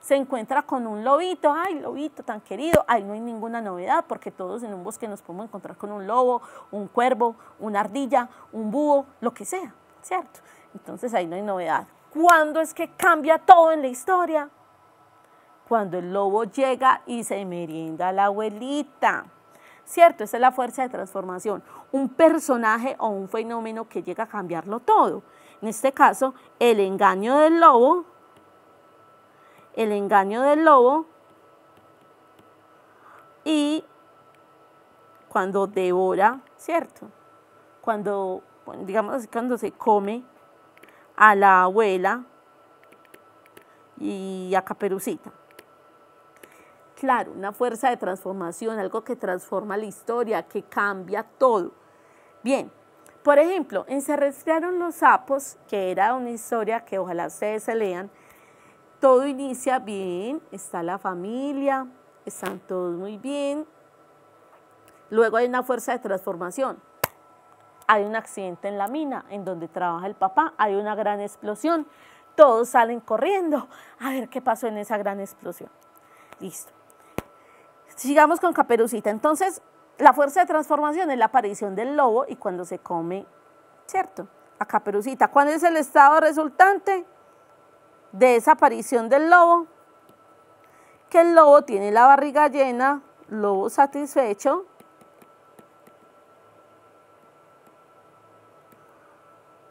se encuentra con un lobito, ay, lobito tan querido, ahí no hay ninguna novedad, porque todos en un bosque nos podemos encontrar con un lobo, un cuervo, una ardilla, un búho, lo que sea, ¿cierto? Entonces ahí no hay novedad. ¿Cuándo es que cambia todo en la historia? Cuando el lobo llega y se merienda a la abuelita. ¿Cierto? Esa es la fuerza de transformación. Un personaje o un fenómeno que llega a cambiarlo todo. En este caso, el engaño del lobo y cuando devora, ¿cierto? Cuando, digamos, cuando se come a la abuela y a Caperucita. Claro, una fuerza de transformación, algo que transforma la historia, que cambia todo. Bien, por ejemplo, en Se resfriaron los sapos, que era una historia que ojalá ustedes se lean, todo inicia bien, está la familia, están todos muy bien. Luego hay una fuerza de transformación. Hay un accidente en la mina en donde trabaja el papá, hay una gran explosión, todos salen corriendo a ver qué pasó en esa gran explosión. Listo. Sigamos con Caperucita. Entonces, la fuerza de transformación es la aparición del lobo y cuando se come, ¿cierto?, a Caperucita. ¿Cuál es el estado resultante de esa aparición del lobo? Que el lobo tiene la barriga llena, lobo satisfecho,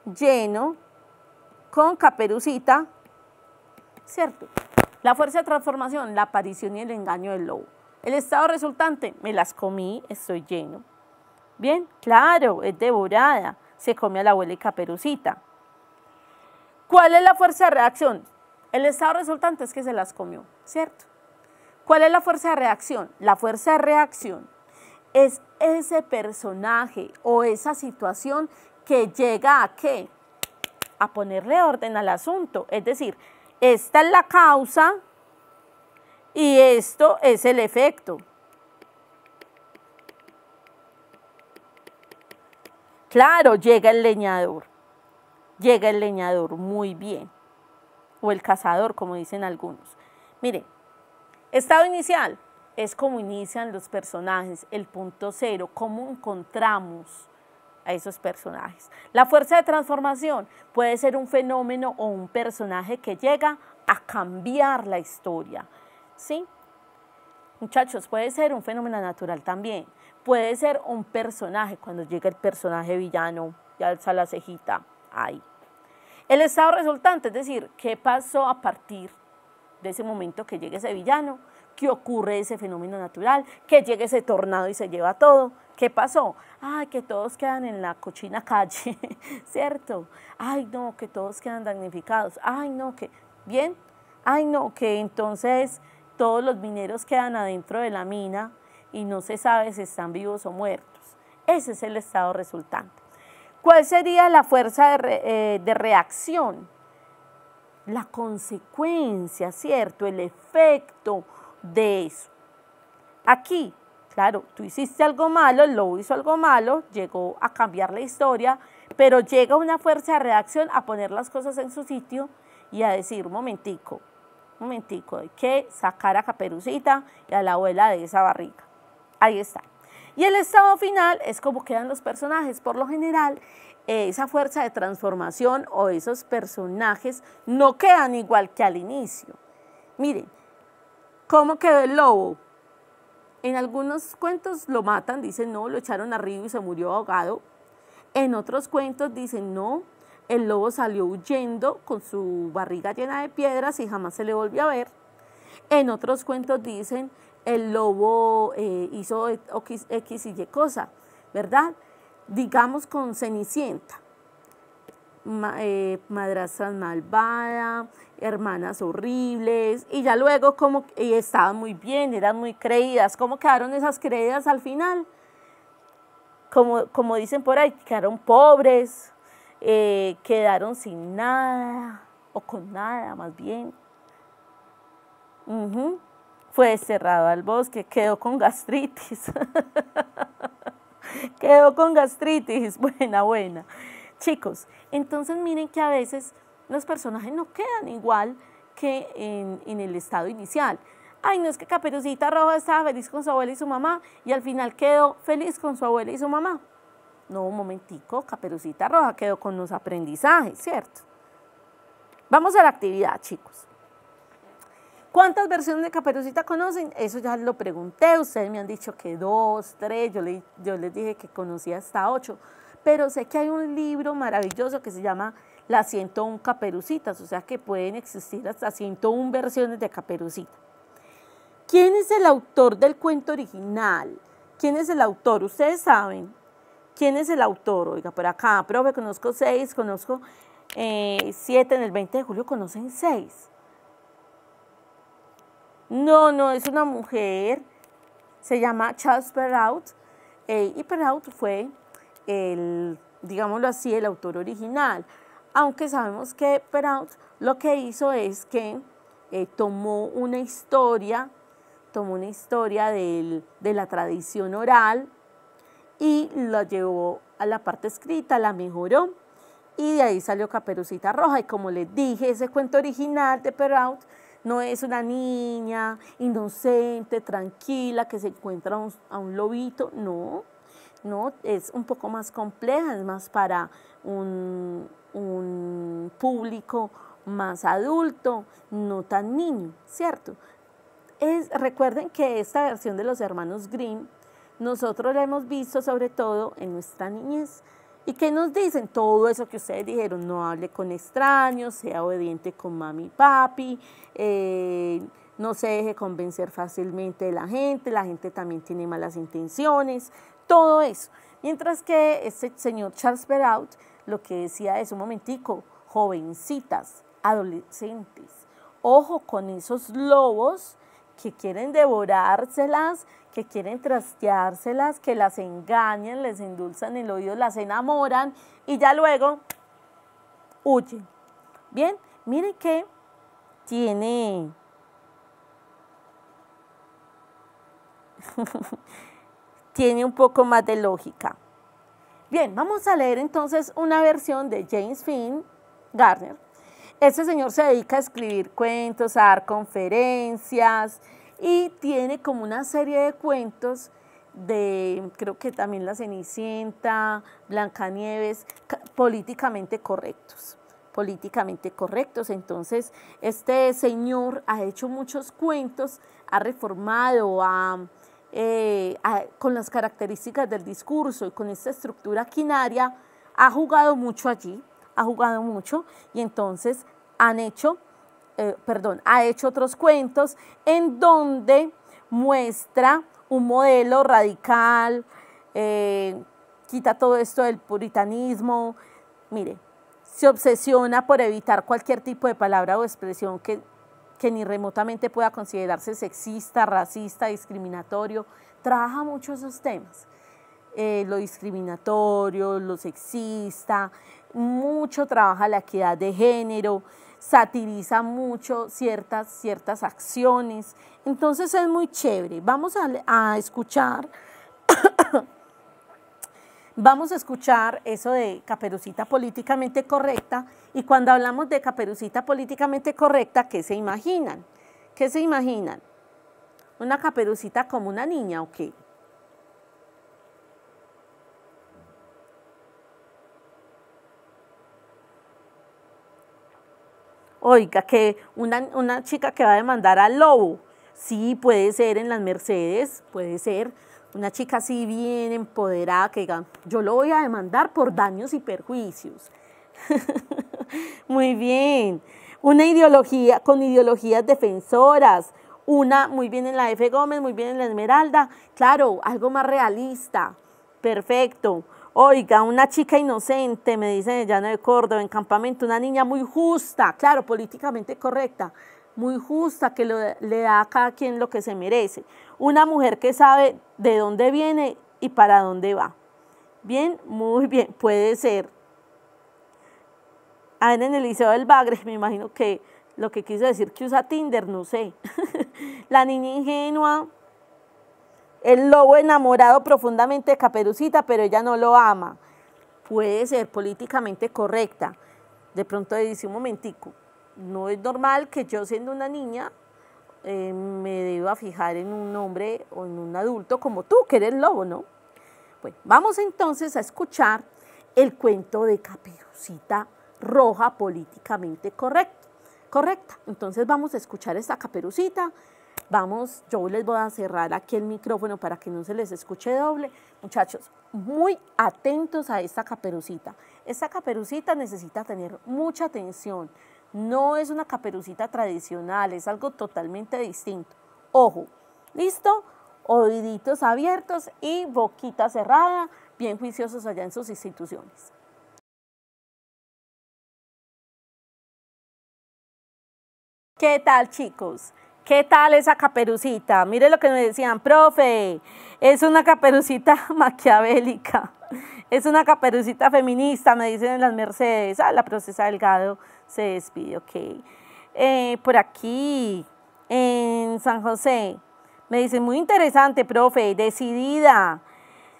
lleno, con Caperucita, ¿cierto? La fuerza de transformación, la aparición y el engaño del lobo. El estado resultante, me las comí, estoy lleno. Bien, claro, es devorada, se come a la abuela y Caperucita. ¿Cuál es la fuerza de reacción? El estado resultante es que se las comió, ¿cierto? ¿Cuál es la fuerza de reacción? La fuerza de reacción es ese personaje o esa situación que llega a ¿qué? A ponerle orden al asunto. Es decir, esta es la causa y esto es el efecto. Claro, llega el leñador, muy bien, o el cazador, como dicen algunos. Miren, estado inicial es como inician los personajes, el punto cero, cómo encontramos a esos personajes. La fuerza de transformación puede ser un fenómeno o un personaje que llega a cambiar la historia, ¿sí? Muchachos, puede ser un fenómeno natural también, puede ser un personaje, cuando llega el personaje villano y alza la cejita, ahí. El estado resultante, es decir, ¿qué pasó a partir de ese momento que llegue ese villano? ¿Qué ocurre ese fenómeno natural? ¿Que llegue ese tornado y se lleva todo? ¿Qué pasó? Ay, que todos quedan en la cochina calle, ¿cierto? Ay, no, que todos quedan damnificados. Ay, no, que, bien. Ay, no, que entonces todos los mineros quedan adentro de la mina y no se sabe si están vivos o muertos. Ese es el estado resultante. ¿Cuál sería la fuerza de reacción? La consecuencia, ¿cierto? El efecto de eso. Aquí, claro, tú hiciste algo malo, el lobo hizo algo malo, llegó a cambiar la historia, pero llega una fuerza de reacción a poner las cosas en su sitio y a decir, un momentico, hay que sacar a Caperucita y a la abuela de esa barriga. Ahí está. Y el estado final es como quedan los personajes. Por lo general, esa fuerza de transformación o esos personajes no quedan igual que al inicio. Miren, ¿cómo quedó el lobo? En algunos cuentos lo matan, dicen no, lo echaron al río y se murió ahogado. En otros cuentos dicen no, el lobo salió huyendo con su barriga llena de piedras y jamás se le volvió a ver. En otros cuentos dicen el lobo hizo X y Y cosa, ¿verdad? Digamos con Cenicienta, madrastras malvadas, hermanas horribles, y ya luego como estaban muy bien, eran muy creídas. ¿Cómo quedaron esas creídas al final? Como dicen por ahí, quedaron pobres, quedaron sin nada, o con nada más bien. Fue desterrado al bosque, quedó con gastritis. Quedó con gastritis, buena. Chicos, entonces miren que a veces los personajes no quedan igual que en el estado inicial. Ay, no es que Caperucita Roja estaba feliz con su abuela y su mamá y al final quedó feliz con su abuela y su mamá. No, un momentico, Caperucita Roja quedó con los aprendizajes, ¿cierto? Vamos a la actividad, chicos. ¿Cuántas versiones de Caperucita conocen? Eso ya lo pregunté, ustedes me han dicho que 2, 3, yo les dije que conocía hasta 8, pero sé que hay un libro maravilloso que se llama Las 101 Caperucitas, o sea que pueden existir hasta 101 versiones de Caperucita. ¿Quién es el autor del cuento original? ¿Quién es el autor? ¿Ustedes saben quién es el autor? Oiga, por acá, profe, conozco 6, conozco 7, en el 20 de julio conocen 6. No, es una mujer, se llama Charles Perrault, y Perrault fue, digámoslo así, el autor original, aunque sabemos que Perrault lo que hizo es que tomó una historia de la tradición oral y la llevó a la parte escrita, la mejoró, y de ahí salió Caperucita Roja. Y como les dije, ese cuento original de Perrault no es una niña inocente, tranquila, que se encuentra a un lobito, no, es un poco más compleja, es más para un público más adulto, no tan niño, ¿cierto? Recuerden que esta versión de los hermanos Grimm, nosotros la hemos visto sobre todo en nuestra niñez. ¿Y qué nos dicen? Todo eso que ustedes dijeron, no hable con extraños, sea obediente con mami y papi, no se deje convencer fácilmente de la gente también tiene malas intenciones, todo eso. Mientras que este señor Charles Perrault lo que decía es, un momentico, jovencitas, adolescentes, ojo con esos lobos que quieren devorárselas, que quieren trasteárselas, que las engañan, les endulzan el oído, las enamoran y ya luego huyen. Bien, miren que tiene un poco más de lógica. Bien, vamos a leer entonces una versión de James Finn Gardner. Este señor se dedica a escribir cuentos, a dar conferencias y tiene como una serie de cuentos de, creo que también La Cenicienta, Blancanieves, políticamente correctos. Entonces, este señor ha hecho muchos cuentos, ha reformado, ha con las características del discurso y con esta estructura quinaria, ha jugado mucho allí, ha jugado mucho, y entonces ha hecho otros cuentos en donde muestra un modelo radical, quita todo esto del puritanismo. Mire, se obsesiona por evitar cualquier tipo de palabra o expresión que ni remotamente pueda considerarse sexista, racista, discriminatorio. Trabaja mucho esos temas, lo discriminatorio, lo sexista, mucho trabaja la equidad de género, satiriza mucho ciertas acciones. Entonces es muy chévere. Vamos a escuchar vamos a escuchar eso de Caperucita políticamente correcta, y cuando hablamos de Caperucita políticamente correcta, ¿qué se imaginan? ¿Qué se imaginan? ¿Una Caperucita como una niña o qué? Oiga, que una chica que va a demandar al lobo. Sí, puede ser en las Mercedes, puede ser una chica así bien empoderada que diga, yo lo voy a demandar por daños y perjuicios. Muy bien. Una ideología, con ideologías defensoras. Una muy bien en la F. Gómez, muy bien en la Esmeralda. Claro, algo más realista. Perfecto. Oiga, una chica inocente, me dicen en Llano de Córdoba, en Campamento, una niña muy justa, claro, políticamente correcta, muy justa, que le da a cada quien lo que se merece. Una mujer que sabe de dónde viene y para dónde va. Bien, muy bien, puede ser. A ver, en el Liceo del Bagre, me imagino que lo que quiso decir que usa Tinder, no sé. La niña ingenua. El lobo enamorado profundamente de Caperucita, pero ella no lo ama. Puede ser políticamente correcta. De pronto dice un momentico, no es normal que yo siendo una niña me deba fijar en un hombre o en un adulto como tú, que eres lobo, ¿no? Bueno, vamos entonces a escuchar el cuento de Caperucita Roja políticamente correcta. Entonces vamos a escuchar esta Caperucita. Vamos, yo les voy a cerrar aquí el micrófono para que no se les escuche doble. Muchachos, muy atentos a esta Caperucita. Esta Caperucita necesita tener mucha atención. No es una Caperucita tradicional, es algo totalmente distinto. Ojo, ¿listo? Oíditos abiertos y boquita cerrada, bien juiciosos allá en sus instituciones. ¿Qué tal, chicos? ¿Qué tal esa Caperucita? Mire lo que me decían, profe, es una Caperucita maquiavélica, es una Caperucita feminista, me dicen en las Mercedes. La profesora Delgado se despide, ok. Por aquí, en San José, me dicen, muy interesante, profe, decidida,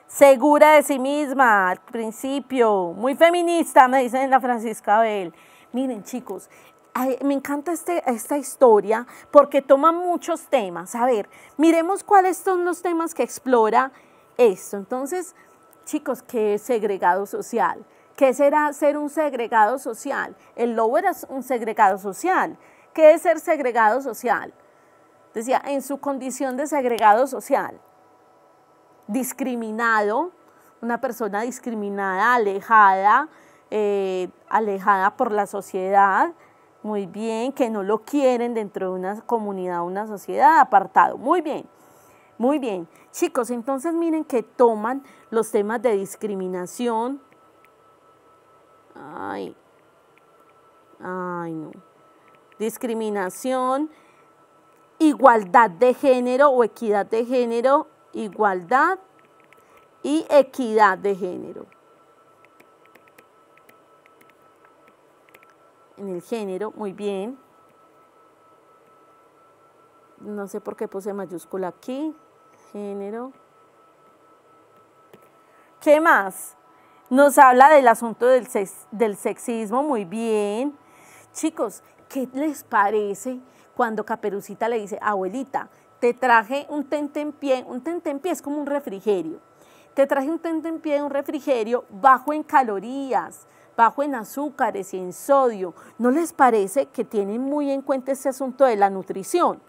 segura de sí misma, al principio, muy feminista, me dicen en la Francisca Abel. Miren, chicos, me encanta esta historia porque toma muchos temas. A ver, miremos cuáles son los temas que explora esto. Entonces, chicos, ¿qué es segregado social? ¿Qué será ser un segregado social? El lobo era un segregado social. ¿Qué es ser segregado social? Decía, en su condición de segregado social, discriminado, una persona discriminada, alejada por la sociedad. Muy bien, que no lo quieren dentro de una comunidad, una sociedad, apartado. Muy bien, muy bien. Chicos, entonces miren que toman los temas de discriminación. Ay, no. Discriminación, igualdad de género o equidad de género, igualdad y equidad de género. En el género, muy bien. No sé por qué puse mayúscula aquí. Género. ¿Qué más? Nos habla del asunto del sexismo, muy bien. Chicos, ¿qué les parece cuando Caperucita le dice, abuelita, te traje un tentempié? Un tentempié es como un refrigerio. Te traje un tentempié, un refrigerio bajo en calorías, bajo en azúcares y en sodio. ¿No les parece que tienen muy en cuenta ese asunto de la nutrición?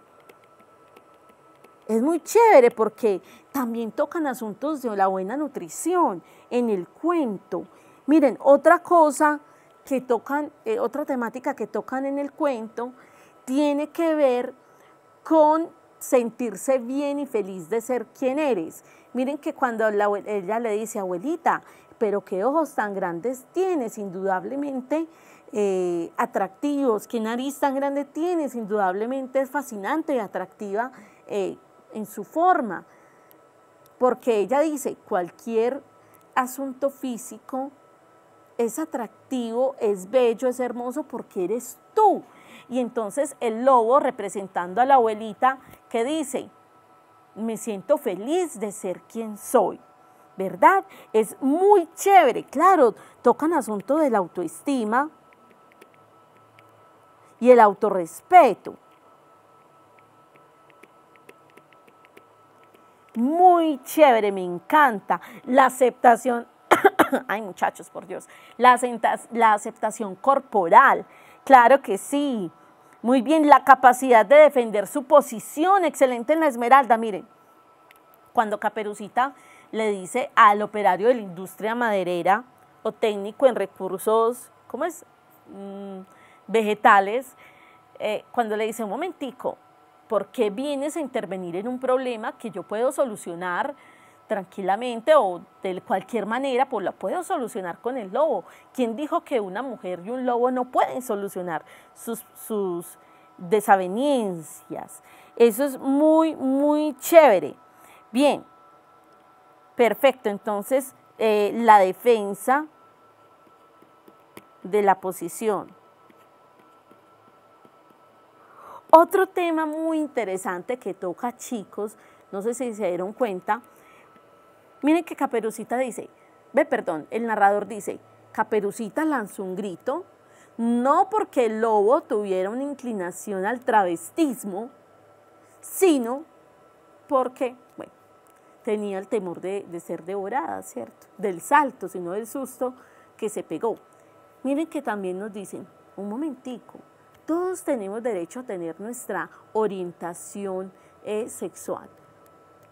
es muy chévere porque también tocan asuntos de la buena nutrición en el cuento. Miren, otra cosa que tocan, otra temática que tocan en el cuento tiene que ver con sentirse bien y feliz de ser quien eres. Miren que cuando ella le dice, abuelita, pero qué ojos tan grandes tienes, indudablemente atractivos, qué nariz tan grande tienes, indudablemente es fascinante y atractiva en su forma, porque ella dice, cualquier asunto físico es atractivo, es bello, es hermoso porque eres tú. Y entonces el lobo, representando a la abuelita, que dice, me siento feliz de ser quien soy, ¿verdad? Es muy chévere, claro, tocan asunto de la autoestima y el autorrespeto. Muy chévere, me encanta. La aceptación, ay muchachos, por Dios, la aceptación corporal, claro que sí. Muy bien, la capacidad de defender su posición, excelente en la Esmeralda. Miren, cuando Caperucita le dice al operario de la industria maderera o técnico en recursos, ¿cómo es? Vegetales, cuando le dice, un momentico, ¿por qué vienes a intervenir en un problema que yo puedo solucionar tranquilamente o de cualquier manera? Pues la puedo solucionar con el lobo. ¿Quién dijo que una mujer y un lobo no pueden solucionar sus desavenencias? Eso es muy, muy chévere. Bien, perfecto. Entonces, la defensa de la posición. Otro tema muy interesante que toca, chicos, no sé si se dieron cuenta, miren que Caperucita dice, el narrador dice, Caperucita lanzó un grito, no porque el lobo tuviera una inclinación al travestismo, sino porque, bueno, tenía el temor de ser devorada, ¿cierto? Del salto, sino del susto que se pegó. Miren que también nos dicen, un momentico, todos tenemos derecho a tener nuestra orientación sexual.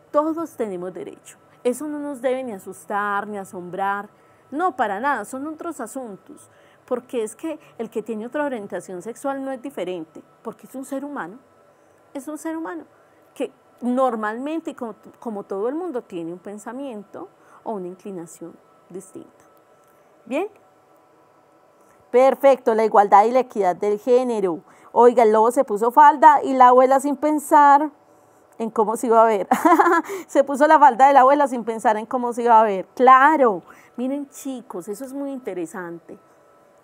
Todos tenemos derecho. Eso no nos debe ni asustar, ni asombrar. No, para nada, son otros asuntos. Porque es que el que tiene otra orientación sexual no es diferente, porque es un ser humano. Es un ser humano que normalmente, como todo el mundo, tiene un pensamiento o una inclinación distinta. ¿Bien? Perfecto, la igualdad y la equidad del género. Oiga, el lobo se puso falda y la abuela sin pensar en cómo se iba a ver. Se puso la falda de la abuela sin pensar en cómo se iba a ver. Claro, miren chicos, eso es muy interesante.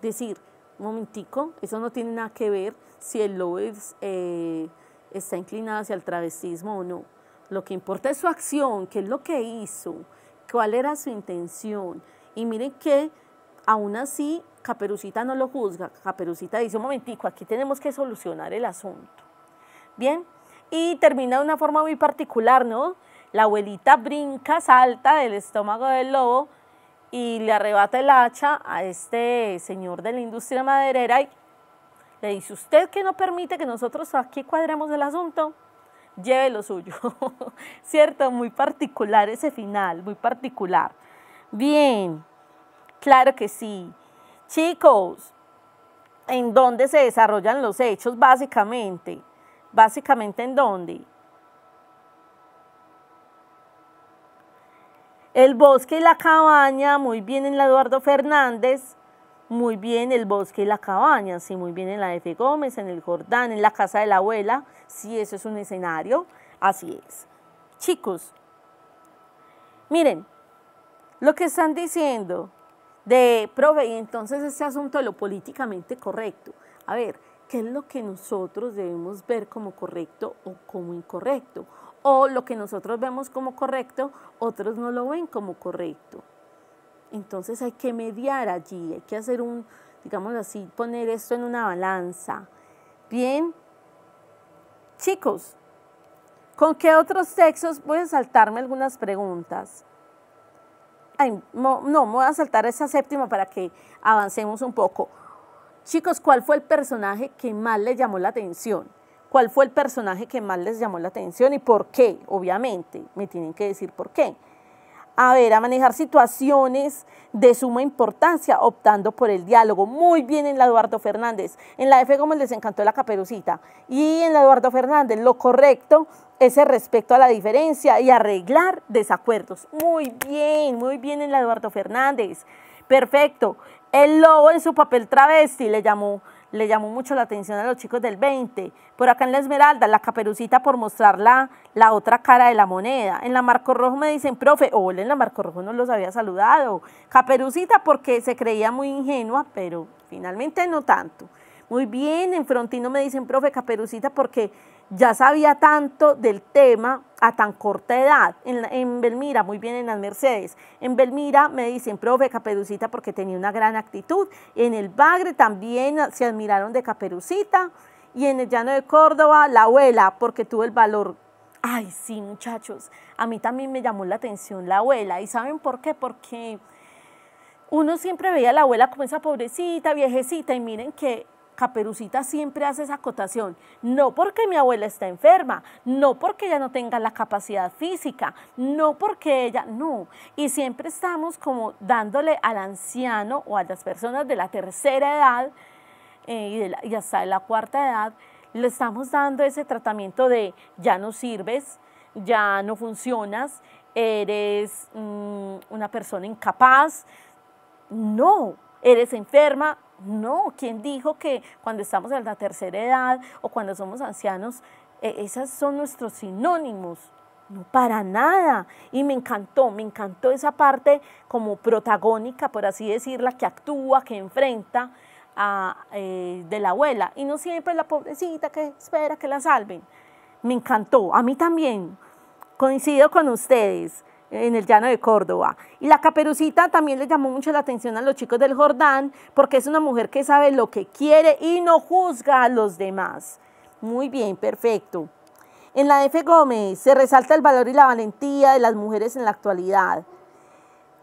Decir, un momentico, eso no tiene nada que ver si el lobo está inclinado hacia el travestismo o no. Lo que importa es su acción, qué es lo que hizo, cuál era su intención. Y miren que aún así Caperucita no lo juzga. Caperucita dice, un momentico, aquí tenemos que solucionar el asunto. Bien, y termina de una forma muy particular, ¿no? La abuelita brinca, salta del estómago del lobo y le arrebata el hacha a este señor de la industria maderera y le dice, usted que no permite que nosotros aquí cuadremos el asunto, lleve lo suyo. ¿Cierto? Muy particular ese final, muy particular. Bien, claro que sí. Chicos, ¿en dónde se desarrollan los hechos básicamente? ¿Básicamente en dónde? El bosque y la cabaña, muy bien en la Eduardo Fernández, muy bien el bosque y la cabaña, sí, muy bien en la F. Gómez, en el Jordán, en la casa de la abuela, sí, eso es un escenario, así es. Chicos, miren, lo que están diciendo de, profe, y entonces este asunto de lo políticamente correcto. A ver, ¿qué es lo que nosotros debemos ver como correcto o como incorrecto? O lo que nosotros vemos como correcto, otros no lo ven como correcto. Entonces hay que mediar allí, hay que hacer digamos así, poner esto en una balanza. Bien, chicos, ¿con qué otros textos? Voy a saltarme algunas preguntas. Ay, no, me voy a saltar esa séptima para que avancemos un poco. Chicos, ¿cuál fue el personaje que más les llamó la atención? ¿Cuál fue el personaje que más les llamó la atención y por qué? Obviamente, me tienen que decir por qué. A ver, a manejar situaciones de suma importancia, optando por el diálogo. Muy bien en la Eduardo Fernández. En la F. Gómez les encantó la Caperucita. Y en la Eduardo Fernández, lo correcto es el respeto a la diferencia y arreglar desacuerdos. Muy bien en la Eduardo Fernández. Perfecto. El lobo en su papel travesti le llamó mucho la atención a los chicos del 20. Por acá en la Esmeralda, la Caperucita por mostrar la otra cara de la moneda. En la Marco Rojo me dicen, profe, hola, en la Marco Rojo no los había saludado. Caperucita porque se creía muy ingenua, pero finalmente no tanto. Muy bien, en Frontino me dicen, profe, Caperucita porque ya sabía tanto del tema a tan corta edad. En Belmira, muy bien en las Mercedes. En Belmira me dicen, profe, Caperucita porque tenía una gran actitud. En el Bagre también se admiraron de Caperucita. Y en el Llano de Córdoba, la abuela, porque tuvo el valor. Ay, sí, muchachos, a mí también me llamó la atención la abuela. ¿Y saben por qué? Porque uno siempre veía a la abuela como esa pobrecita, viejecita, y miren que Caperucita siempre hace esa acotación, no porque mi abuela está enferma, no porque ella no tenga la capacidad física, no porque ella, no, y siempre estamos como dándole al anciano o a las personas de la tercera edad y hasta de la cuarta edad, le estamos dando ese tratamiento de ya no sirves, ya no funcionas, eres una persona incapaz, no, eres enferma. No, ¿quién dijo que cuando estamos en la tercera edad o cuando somos ancianos, esos son nuestros sinónimos? No, para nada. Y me encantó esa parte como protagónica, por así decirla, que actúa, que enfrenta de la abuela. Y no siempre la pobrecita que espera que la salven. Me encantó, a mí también. Coincido con ustedes. En el Llano de Córdoba. Y la Caperucita también le llamó mucho la atención a los chicos del Jordán, porque es una mujer que sabe lo que quiere y no juzga a los demás. Muy bien, perfecto. En la F. Gómez se resalta el valor y la valentía de las mujeres en la actualidad.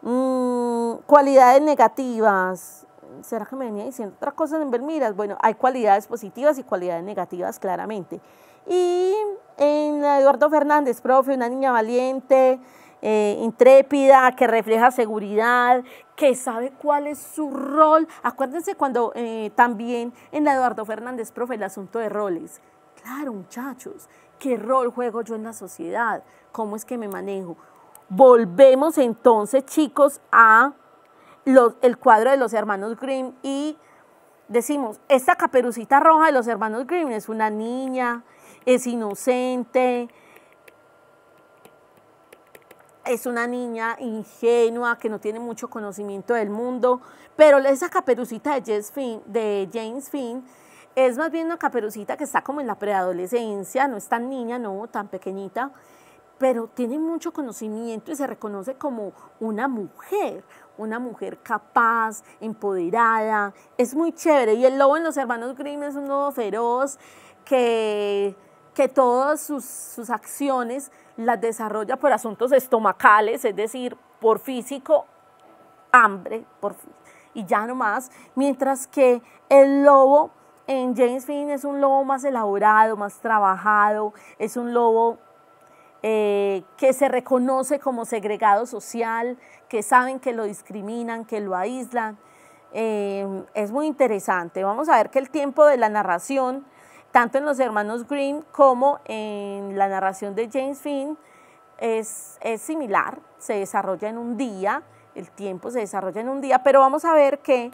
Cualidades negativas. ¿Será que me venía diciendo otra cosa en Belmiras? Bueno, hay cualidades positivas y cualidades negativas, claramente. Y en la Eduardo Fernández, profe, una niña valiente, intrépida, que refleja seguridad, que sabe cuál es su rol. Acuérdense cuando también en la Eduardo Fernández, profe, el asunto de roles. Claro, muchachos, ¿qué rol juego yo en la sociedad? ¿Cómo es que me manejo? Volvemos entonces, chicos, a el cuadro de los hermanos Grimm y decimos, esta Caperucita Roja de los hermanos Grimm es una niña, es inocente, es una niña ingenua que no tiene mucho conocimiento del mundo, pero esa Caperucita de James Finn es más bien una Caperucita que está como en la preadolescencia, no es tan niña, no, tan pequeñita, pero tiene mucho conocimiento y se reconoce como una mujer capaz, empoderada, es muy chévere. Y el lobo en los hermanos Grimm es un lobo feroz que todas sus acciones las desarrolla por asuntos estomacales, es decir, por físico, hambre, y ya no más, mientras que el lobo en James Finn es un lobo más elaborado, más trabajado, es un lobo que se reconoce como segregado social, que saben que lo discriminan, que lo aíslan. Es muy interesante. Vamos a ver que el tiempo de la narración, tanto en los hermanos Grimm como en la narración de James Finn, es similar, se desarrolla en un día, el tiempo se desarrolla en un día, pero vamos a ver que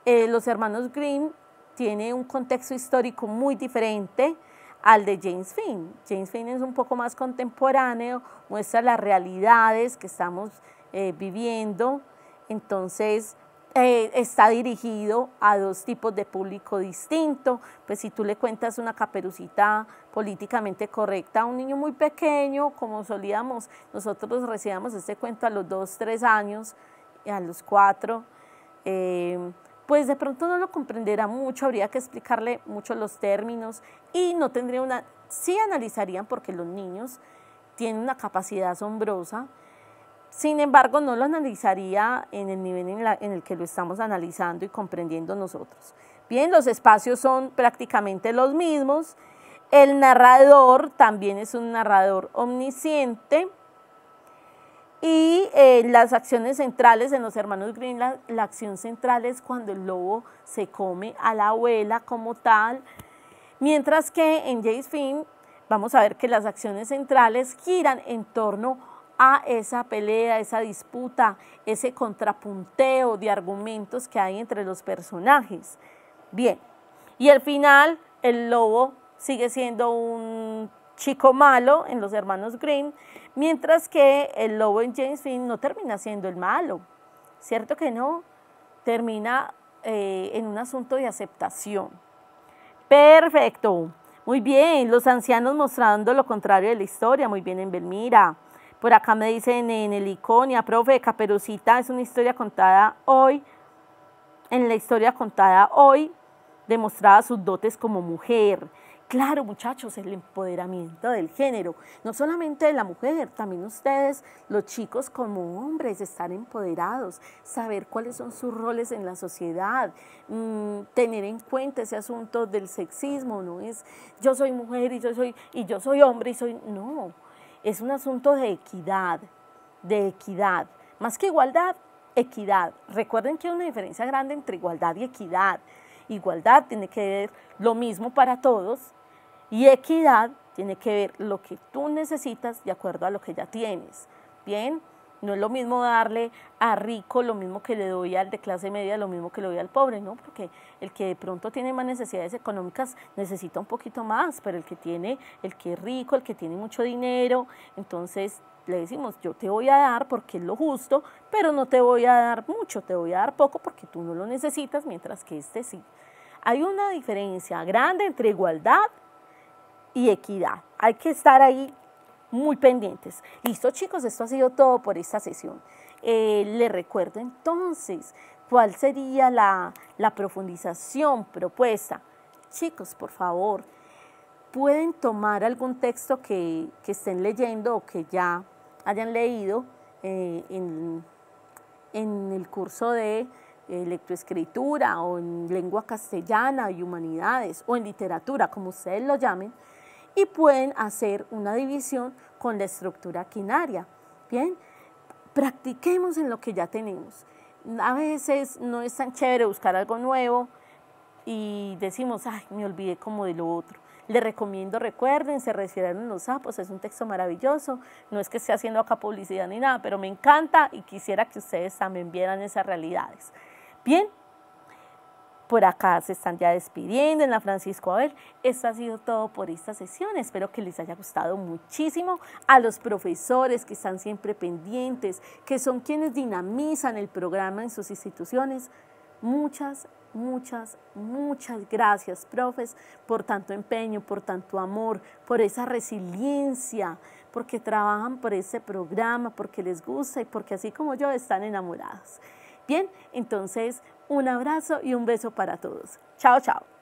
los hermanos Grimm tiene un contexto histórico muy diferente al de James Finn. James Finn es un poco más contemporáneo, muestra las realidades que estamos viviendo, entonces está dirigido a dos tipos de público distinto. Pues si tú le cuentas una Caperucita políticamente correcta a un niño muy pequeño, como solíamos, nosotros recibíamos este cuento a los 2, 3 años, a los 4, pues de pronto no lo comprenderá mucho, habría que explicarle mucho los términos y no tendría sí analizarían porque los niños tienen una capacidad asombrosa. Sin embargo, no lo analizaría en el nivel en el que lo estamos analizando y comprendiendo nosotros. Bien, los espacios son prácticamente los mismos. El narrador también es un narrador omnisciente. Y las acciones centrales en los hermanos Grimm, la acción central es cuando el lobo se come a la abuela como tal, mientras que en James Finn vamos a ver que las acciones centrales giran en torno a esa pelea, esa disputa, ese contrapunteo de argumentos que hay entre los personajes. Bien, y al final el lobo sigue siendo un chico malo en los hermanos Grimm, mientras que el lobo en James Finn no termina siendo el malo, ¿cierto que no? Termina en un asunto de aceptación. Perfecto, muy bien, los ancianos mostrando lo contrario de la historia, muy bien en Belmira. Por acá me dicen en el Iconia, profe, Caperucita es una historia contada hoy, en la historia contada hoy, demostraba sus dotes como mujer. Claro, muchachos, el empoderamiento del género, no solamente de la mujer, también ustedes, los chicos como hombres, estar empoderados, saber cuáles son sus roles en la sociedad, tener en cuenta ese asunto del sexismo, no es yo soy mujer y yo soy hombre y soy, no, es un asunto de equidad, más que igualdad, equidad. Recuerden que hay una diferencia grande entre igualdad y equidad. Igualdad tiene que ver lo mismo para todos y equidad tiene que ver lo que tú necesitas de acuerdo a lo que ya tienes. Bien, no es lo mismo darle a rico lo mismo que le doy al de clase media, lo mismo que le doy al pobre, ¿no? Porque el que de pronto tiene más necesidades económicas necesita un poquito más, pero el que es rico, el que tiene mucho dinero, entonces le decimos, yo te voy a dar porque es lo justo, pero no te voy a dar mucho, te voy a dar poco porque tú no lo necesitas, mientras que este sí. Hay una diferencia grande entre igualdad y equidad. Hay que estar ahí muy pendientes. Listo, chicos, esto ha sido todo por esta sesión. Les recuerdo entonces cuál sería la profundización propuesta. Chicos, por favor, pueden tomar algún texto que estén leyendo o que ya hayan leído en el curso de lectoescritura o en lengua castellana y humanidades o en literatura, como ustedes lo llamen, y pueden hacer una división con la estructura quinaria. Bien, practiquemos en lo que ya tenemos. A veces no es tan chévere buscar algo nuevo y decimos, ay, me olvidé como de lo otro. Les recomiendo, recuerden, Se recibieron los sapos, es un texto maravilloso, no es que esté haciendo acá publicidad ni nada, pero me encanta y quisiera que ustedes también vieran esas realidades. Bien, por acá se están ya despidiendo en la Francisco Abel. Esto ha sido todo por esta sesión, espero que les haya gustado muchísimo. A los profesores que están siempre pendientes, que son quienes dinamizan el programa en sus instituciones, muchas gracias, profes, por tanto empeño, por tanto amor, por esa resiliencia, porque trabajan por ese programa, porque les gusta y porque así como yo están enamorados. Bien, entonces un abrazo y un beso para todos. Chao, chao.